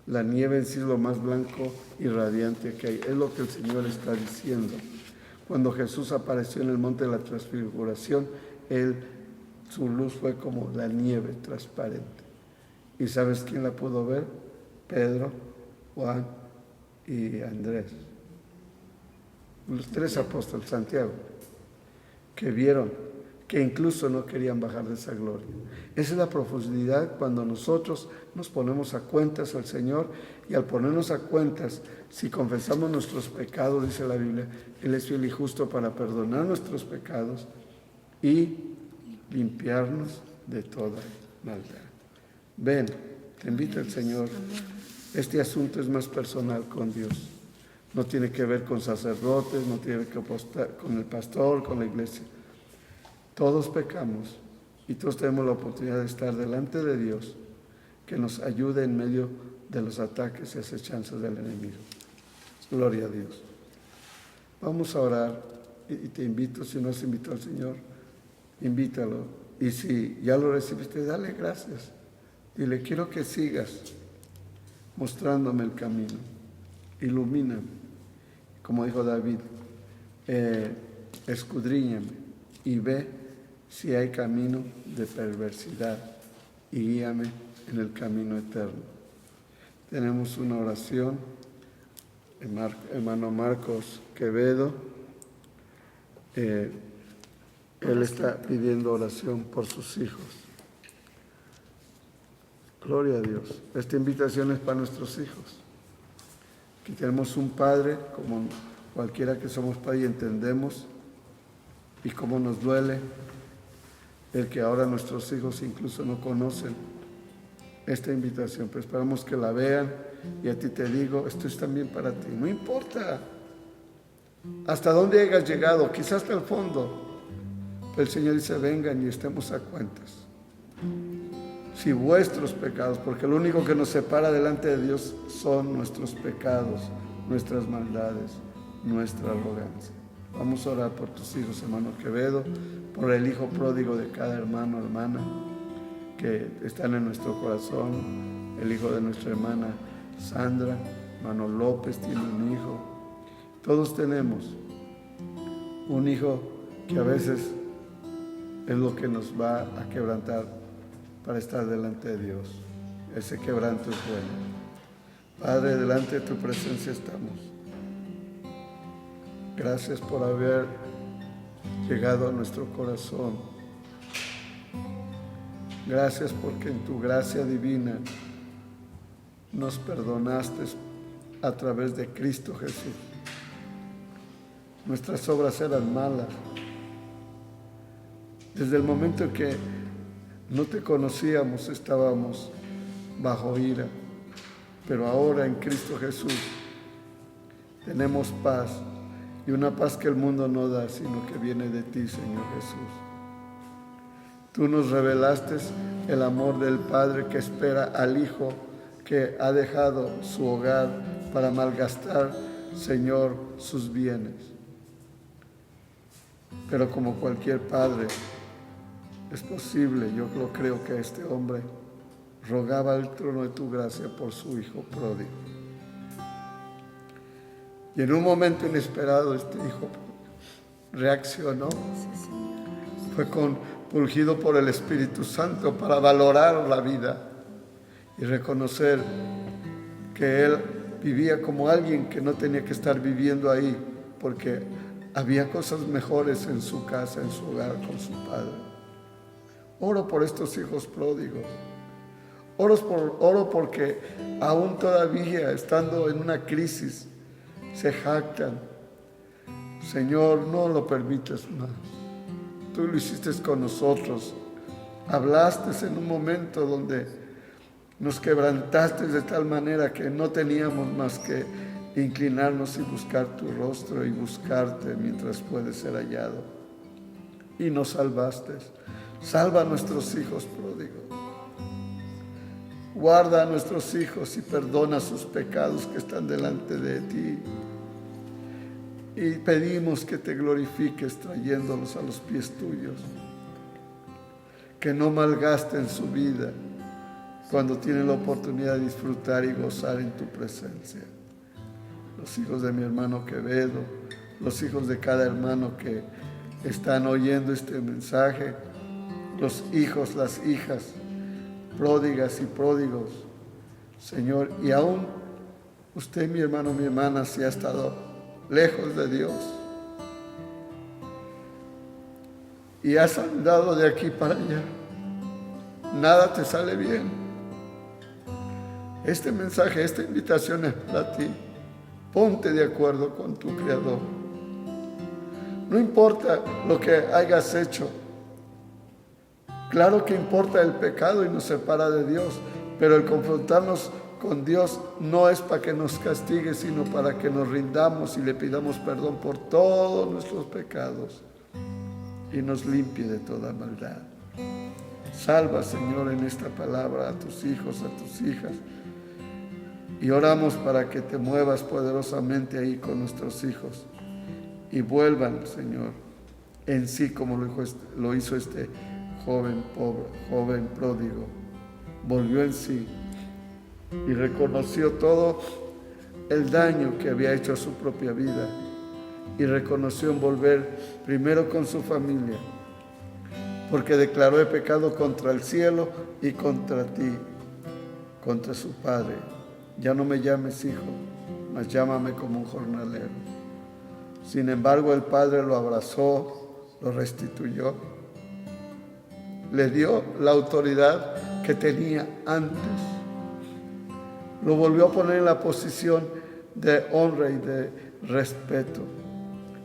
La nieve en sí es lo más blanco y radiante que hay. Es lo que el Señor está diciendo. Cuando Jesús apareció en el monte de la transfiguración, su luz fue como la nieve transparente. ¿Y sabes quién la pudo ver? Pedro, Juan y Andrés. Los 3 apóstoles, Santiago, que vieron, que incluso no querían bajar de esa gloria. Esa es la profundidad cuando nosotros nos ponemos a cuentas al Señor, y al ponernos a cuentas, si confesamos nuestros pecados, dice la Biblia, Él es fiel y justo para perdonar nuestros pecados y limpiarnos de toda maldad. Ven, te invita el Señor. Este asunto es más personal con Dios. No tiene que ver con sacerdotes, no tiene que ver con el pastor, con la iglesia. Todos pecamos y todos tenemos la oportunidad de estar delante de Dios, que nos ayude en medio de los ataques y acechanzas del enemigo. Gloria a Dios. Vamos a orar y te invito, si no has invitado al Señor, invítalo. Y si ya lo recibiste, dale gracias. Dile, quiero que sigas mostrándome el camino. Ilumíname. Como dijo David, escudriñame y ve si hay camino de perversidad y guíame en el camino eterno. Tenemos una oración, hermano Marcos Quevedo. Él está pidiendo oración por sus hijos. Gloria a Dios. Esta invitación es para nuestros hijos. Que tenemos un padre, como cualquiera que somos padre, y entendemos y cómo nos duele el que ahora nuestros hijos incluso no conocen esta invitación, pero esperamos que la vean. Y a ti te digo, esto es también para ti. No importa hasta dónde hayas llegado, quizás hasta el fondo, pero el Señor dice, vengan y estemos a cuentas. Si vuestros pecados, porque lo único que nos separa delante de Dios son nuestros pecados, nuestras maldades, nuestra arrogancia. Vamos a orar por tus hijos, hermano Quevedo, por el hijo pródigo de cada hermano, hermana, que están en nuestro corazón, el hijo de nuestra hermana Sandra, hermano López tiene un hijo. Todos tenemos un hijo que a veces es lo que nos va a quebrantar para estar delante de Dios. Ese quebranto es bueno. Padre, delante de tu presencia estamos. Gracias por haber llegado a nuestro corazón. Gracias porque en tu gracia divina nos perdonaste a través de Cristo Jesús. Nuestras obras eran malas. Desde el momento en que no te conocíamos, estábamos bajo ira, pero ahora en Cristo Jesús tenemos paz, y una paz que el mundo no da, sino que viene de ti, Señor Jesús. Tú nos revelaste el amor del Padre que espera al Hijo que ha dejado su hogar para malgastar, Señor, sus bienes. Pero como cualquier padre, es posible, yo lo creo, que este hombre rogaba el trono de tu gracia por su hijo pródigo. Y en un momento inesperado este hijo reaccionó. Fue compulgido por el Espíritu Santo para valorar la vida y reconocer que él vivía como alguien que no tenía que estar viviendo ahí, porque había cosas mejores en su casa, en su hogar con su padre. Oro por estos hijos pródigos. Oro porque aún todavía estando en una crisis se jactan. Señor, no lo permites más. Tú lo hiciste con nosotros. Hablaste en un momento donde nos quebrantaste de tal manera que no teníamos más que inclinarnos y buscar tu rostro y buscarte mientras puede ser hallado. Y nos salvaste. Salva a nuestros hijos pródigos. Guarda a nuestros hijos y perdona sus pecados que están delante de ti. Y pedimos que te glorifiques trayéndolos a los pies tuyos. Que no malgasten su vida cuando tienen la oportunidad de disfrutar y gozar en tu presencia. Los hijos de mi hermano Quevedo, los hijos de cada hermano que están oyendo este mensaje, los hijos, las hijas, pródigas y pródigos, Señor, y aún usted, mi hermano, mi hermana, si ha estado lejos de Dios y has andado de aquí para allá, nada te sale bien. Este mensaje, esta invitación es para ti. Ponte de acuerdo con tu Creador. No importa lo que hayas hecho. Claro que importa el pecado y nos separa de Dios, pero el confrontarnos con Dios no es para que nos castigue, sino para que nos rindamos y le pidamos perdón por todos nuestros pecados y nos limpie de toda maldad. Salva, Señor, en esta palabra a tus hijos, a tus hijas. Y oramos para que te muevas poderosamente ahí con nuestros hijos y vuelvan, Señor, en sí como lo hizo este joven pobre, joven pródigo. Volvió en sí y reconoció todo el daño que había hecho a su propia vida y reconoció en volver primero con su familia, porque declaró el pecado contra el cielo y contra ti, contra su padre. Ya no me llames hijo, mas llámame como un jornalero. Sin embargo, el padre lo abrazó, lo restituyó, le dio la autoridad que tenía antes, lo volvió a poner en la posición de honra y de respeto.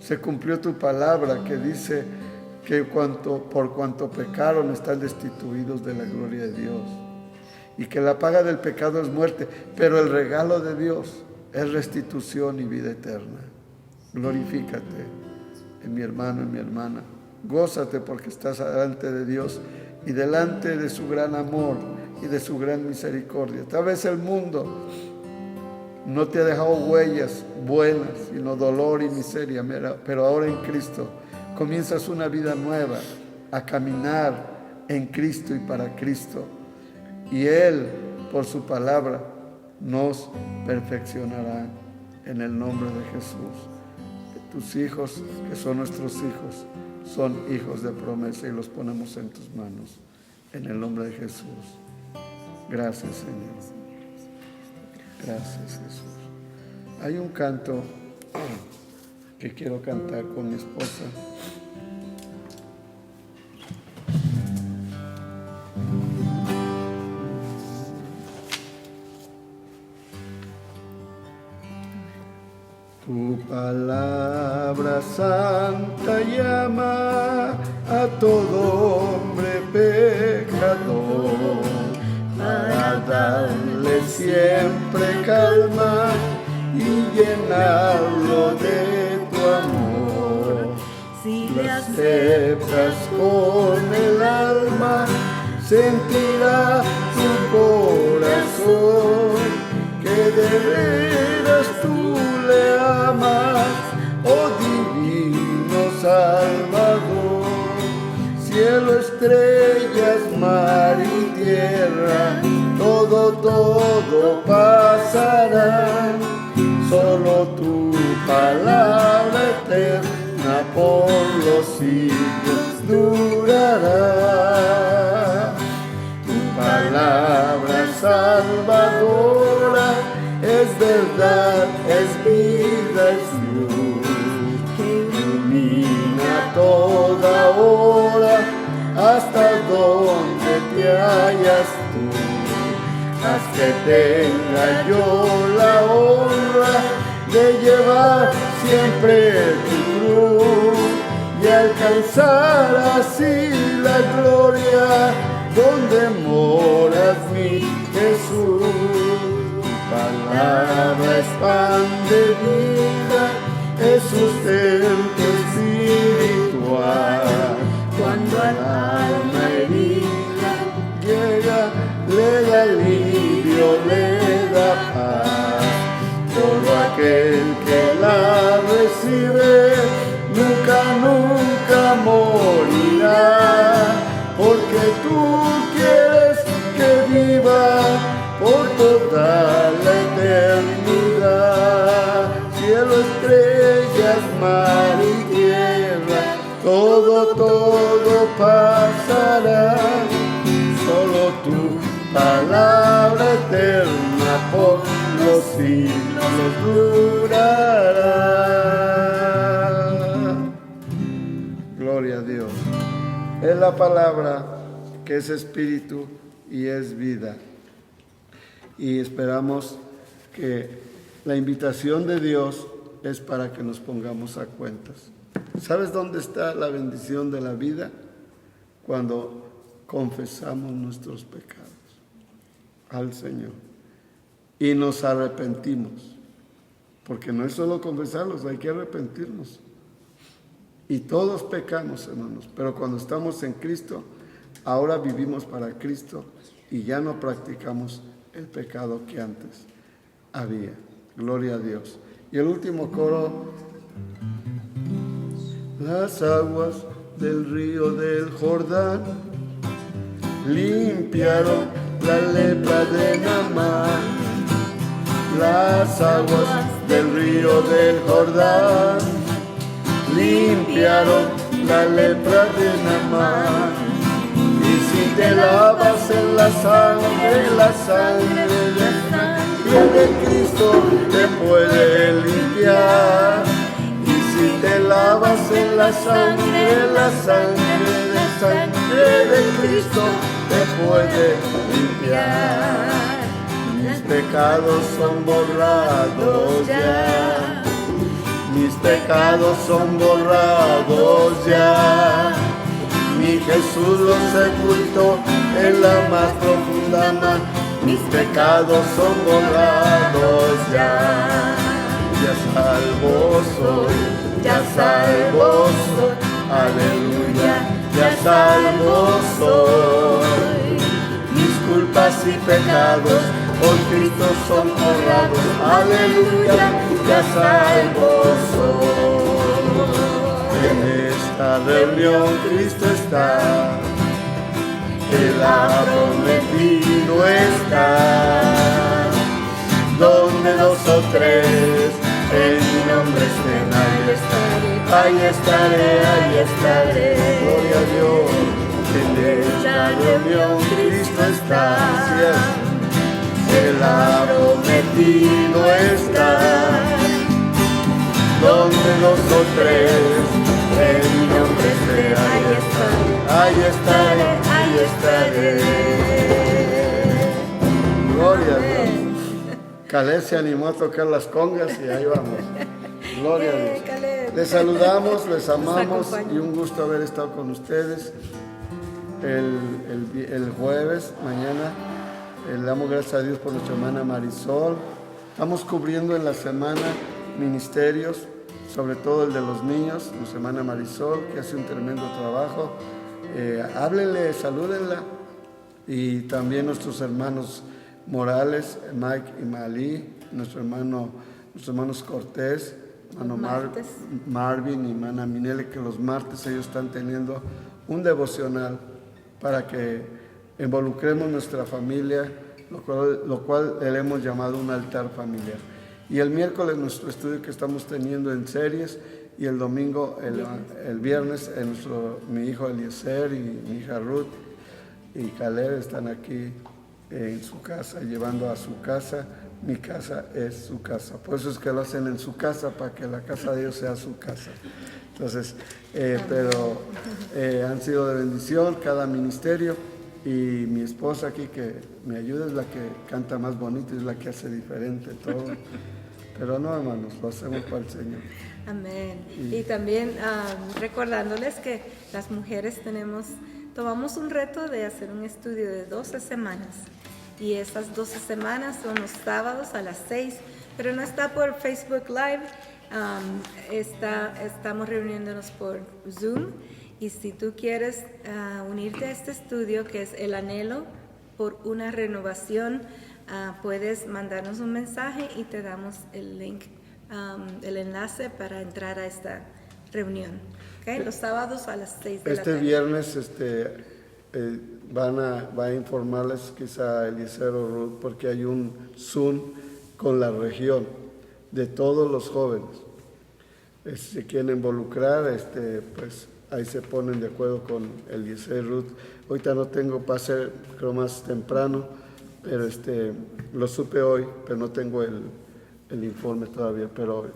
Se cumplió tu palabra que dice que por cuanto pecaron están destituidos de la gloria de Dios, y que la paga del pecado es muerte, pero el regalo de Dios es restitución y vida eterna. Glorifícate en mi hermano, en mi hermana. Gózate porque estás delante de Dios y delante de su gran amor y de su gran misericordia. Tal vez el mundo no te ha dejado huellas buenas, sino dolor y miseria, pero ahora en Cristo comienzas una vida nueva, a caminar en Cristo y para Cristo. Y Él, por su palabra, nos perfeccionará en el nombre de Jesús. Tus hijos, que son nuestros hijos, son hijos de promesa y los ponemos en tus manos. En el nombre de Jesús. Gracias, Señor. Gracias, Jesús. Hay un canto que quiero cantar con mi esposa. Tu palabra santa llama a todo hombre pecador, para darle siempre calma y llenarlo de tu amor. Si le aceptas con el alma, sentirá tu corazón que de veras tú le amas, oh divino Salvador. Cielo, estrellas, mar y tierra, todo pasará. Solo tu palabra eterna por los siglos durará. Tu palabra salvadora es verdad, es vida, es luz, que ilumina toda hora hasta donde tenga yo la honra de llevar siempre tu cruz y alcanzar así la gloria donde moras mi Jesús. Tu palabra es pan de vida, es sustento espiritual. Cuando al alma herida llega, le da alivio, le da paz. Todo aquel que la recibe nunca, nunca morirá, porque tú quieres que viva por toda la eternidad. Cielo, estrellas, mar y tierra, todo, todo pasará. Solo tu palabra eterna por los siglos durará. Gloria a Dios. Es la palabra que es espíritu y es vida. Y esperamos que la invitación de Dios es para que nos pongamos a cuentas. ¿Sabes dónde está la bendición de la vida? Cuando confesamos nuestros pecados al Señor y nos arrepentimos, porque no es solo confesarlos, hay que arrepentirnos. Y todos pecamos, hermanos, pero cuando estamos en Cristo, ahora vivimos para Cristo y ya no practicamos el pecado que antes había. Gloria a Dios. Y el último coro: las aguas del río del Jordán limpiaron la lepra de Naamán. Las aguas del río del Jordán limpiaron la lepra de Naamán. Y si te lavas en la sangre de Cristo te puede limpiar. Y si te lavas en la sangre de Cristo te puede limpiar. Mis pecados son borrados ya, mis pecados son borrados ya. Mi Jesús los sepultó en la más profunda mar. Mis pecados son borrados ya. Ya salvo soy, ya salvo soy, aleluya, ya salvo soy. Mis culpas y pecados por Cristo son borrados, aleluya, ya salvo soy. En esta reunión Cristo está, Él ha prometido estar. Donde dos o tres en mi nombre estén, ahí estaré, ahí estaré. Gloria a Dios. En esta reunión Cristo está, Él ha prometido estar. Donde dos o tres en mi nombre estén, ahí estaré, ahí estaré. Gloria a Dios. Caleb se animó a tocar las congas y ahí vamos. Gloria a Dios. Les saludamos, les amamos y un gusto haber estado con ustedes el jueves, mañana. Le damos gracias a Dios por nuestra hermana Marisol. Estamos cubriendo en la semana ministerios, sobre todo el de los niños, nuestra hermana Marisol, que hace un tremendo trabajo. Háblenle, salúdenla. Y también nuestros hermanos Morales, Mike y Malí, nuestros hermanos Cortés, hermano Marvin y hermana Minele, que los martes ellos están teniendo un devocional para que involucremos nuestra familia, lo cual le hemos llamado un altar familiar. Y el miércoles nuestro estudio que estamos teniendo en series, y el domingo, el viernes, mi hijo Eliezer y mi hija Ruth y Caleb están aquí en su casa, llevando a su casa. Mi casa es su casa. Por eso es que lo hacen en su casa, para que la casa de Dios sea su casa. Entonces, han sido de bendición cada ministerio. Y mi esposa aquí que me ayuda es la que canta más bonito, es la que hace diferente todo. Pero no, hermanos, lo hacemos para el Señor. Amén. Y también recordándoles que las mujeres tomamos un reto de hacer un estudio de 12 semanas. Y esas 12 semanas son los sábados a las 6, pero no está por Facebook Live, estamos reuniéndonos por Zoom. Y si tú quieres unirte a este estudio, que es el anhelo por una renovación, puedes mandarnos un mensaje y te damos el link, el enlace para entrar a esta reunión. ¿Okay? Los sábados a las 6 de la tarde. Este viernes va a informarles quizá Eliezer o Ruth, porque hay un Zoom con la región de todos los jóvenes. Si se quieren involucrar, pues ahí se ponen de acuerdo con Eliezer, Ruth. Ahorita no tengo, para ser creo más temprano, pero lo supe hoy, pero no tengo el informe todavía.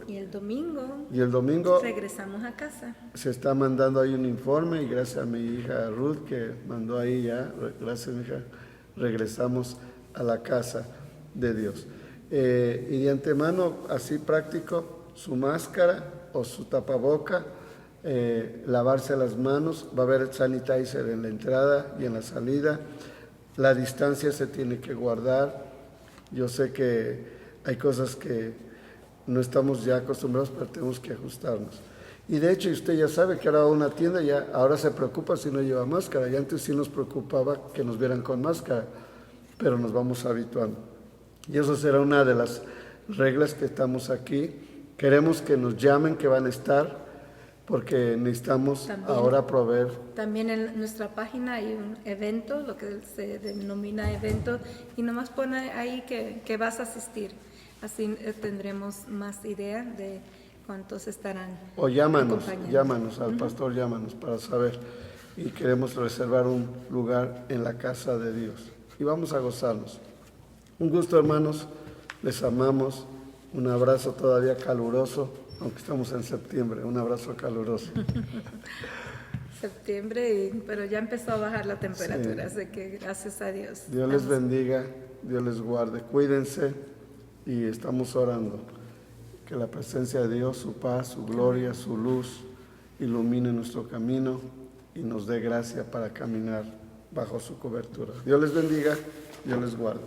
Y el domingo regresamos a casa. Se está mandando ahí un informe y gracias a mi hija Ruth que mandó ahí ya, gracias mi hija, regresamos a la casa de Dios. Y de antemano, así práctico, su máscara o su tapaboca, lavarse las manos, va a haber sanitizer en la entrada y en la salida, la distancia se tiene que guardar. Yo sé que hay cosas que no estamos ya acostumbrados, pero tenemos que ajustarnos. Y de hecho, usted ya sabe que ahora va a una tienda, ahora se preocupa si no lleva máscara, y antes sí nos preocupaba que nos vieran con máscara, pero nos vamos habituando. Y eso será una de las reglas que estamos aquí. Queremos que nos llamen, que van a estar, porque necesitamos ahora proveer. También en nuestra página hay un evento, lo que se denomina evento, y nomás pone ahí que vas a asistir. Así tendremos más idea de cuántos estarán. O llámanos al pastor, llámanos para saber. Y queremos reservar un lugar en la casa de Dios. Y vamos a gozarnos. Un gusto, hermanos. Les amamos. Un abrazo todavía caluroso, aunque estamos en septiembre. Un abrazo caluroso. Septiembre, pero ya empezó a bajar la temperatura, así que gracias a Dios. Dios les bendiga, Dios les guarde. Cuídense y estamos orando. Que la presencia de Dios, su paz, su gloria, su luz, ilumine nuestro camino y nos dé gracia para caminar bajo su cobertura. Dios les bendiga, Dios les guarde.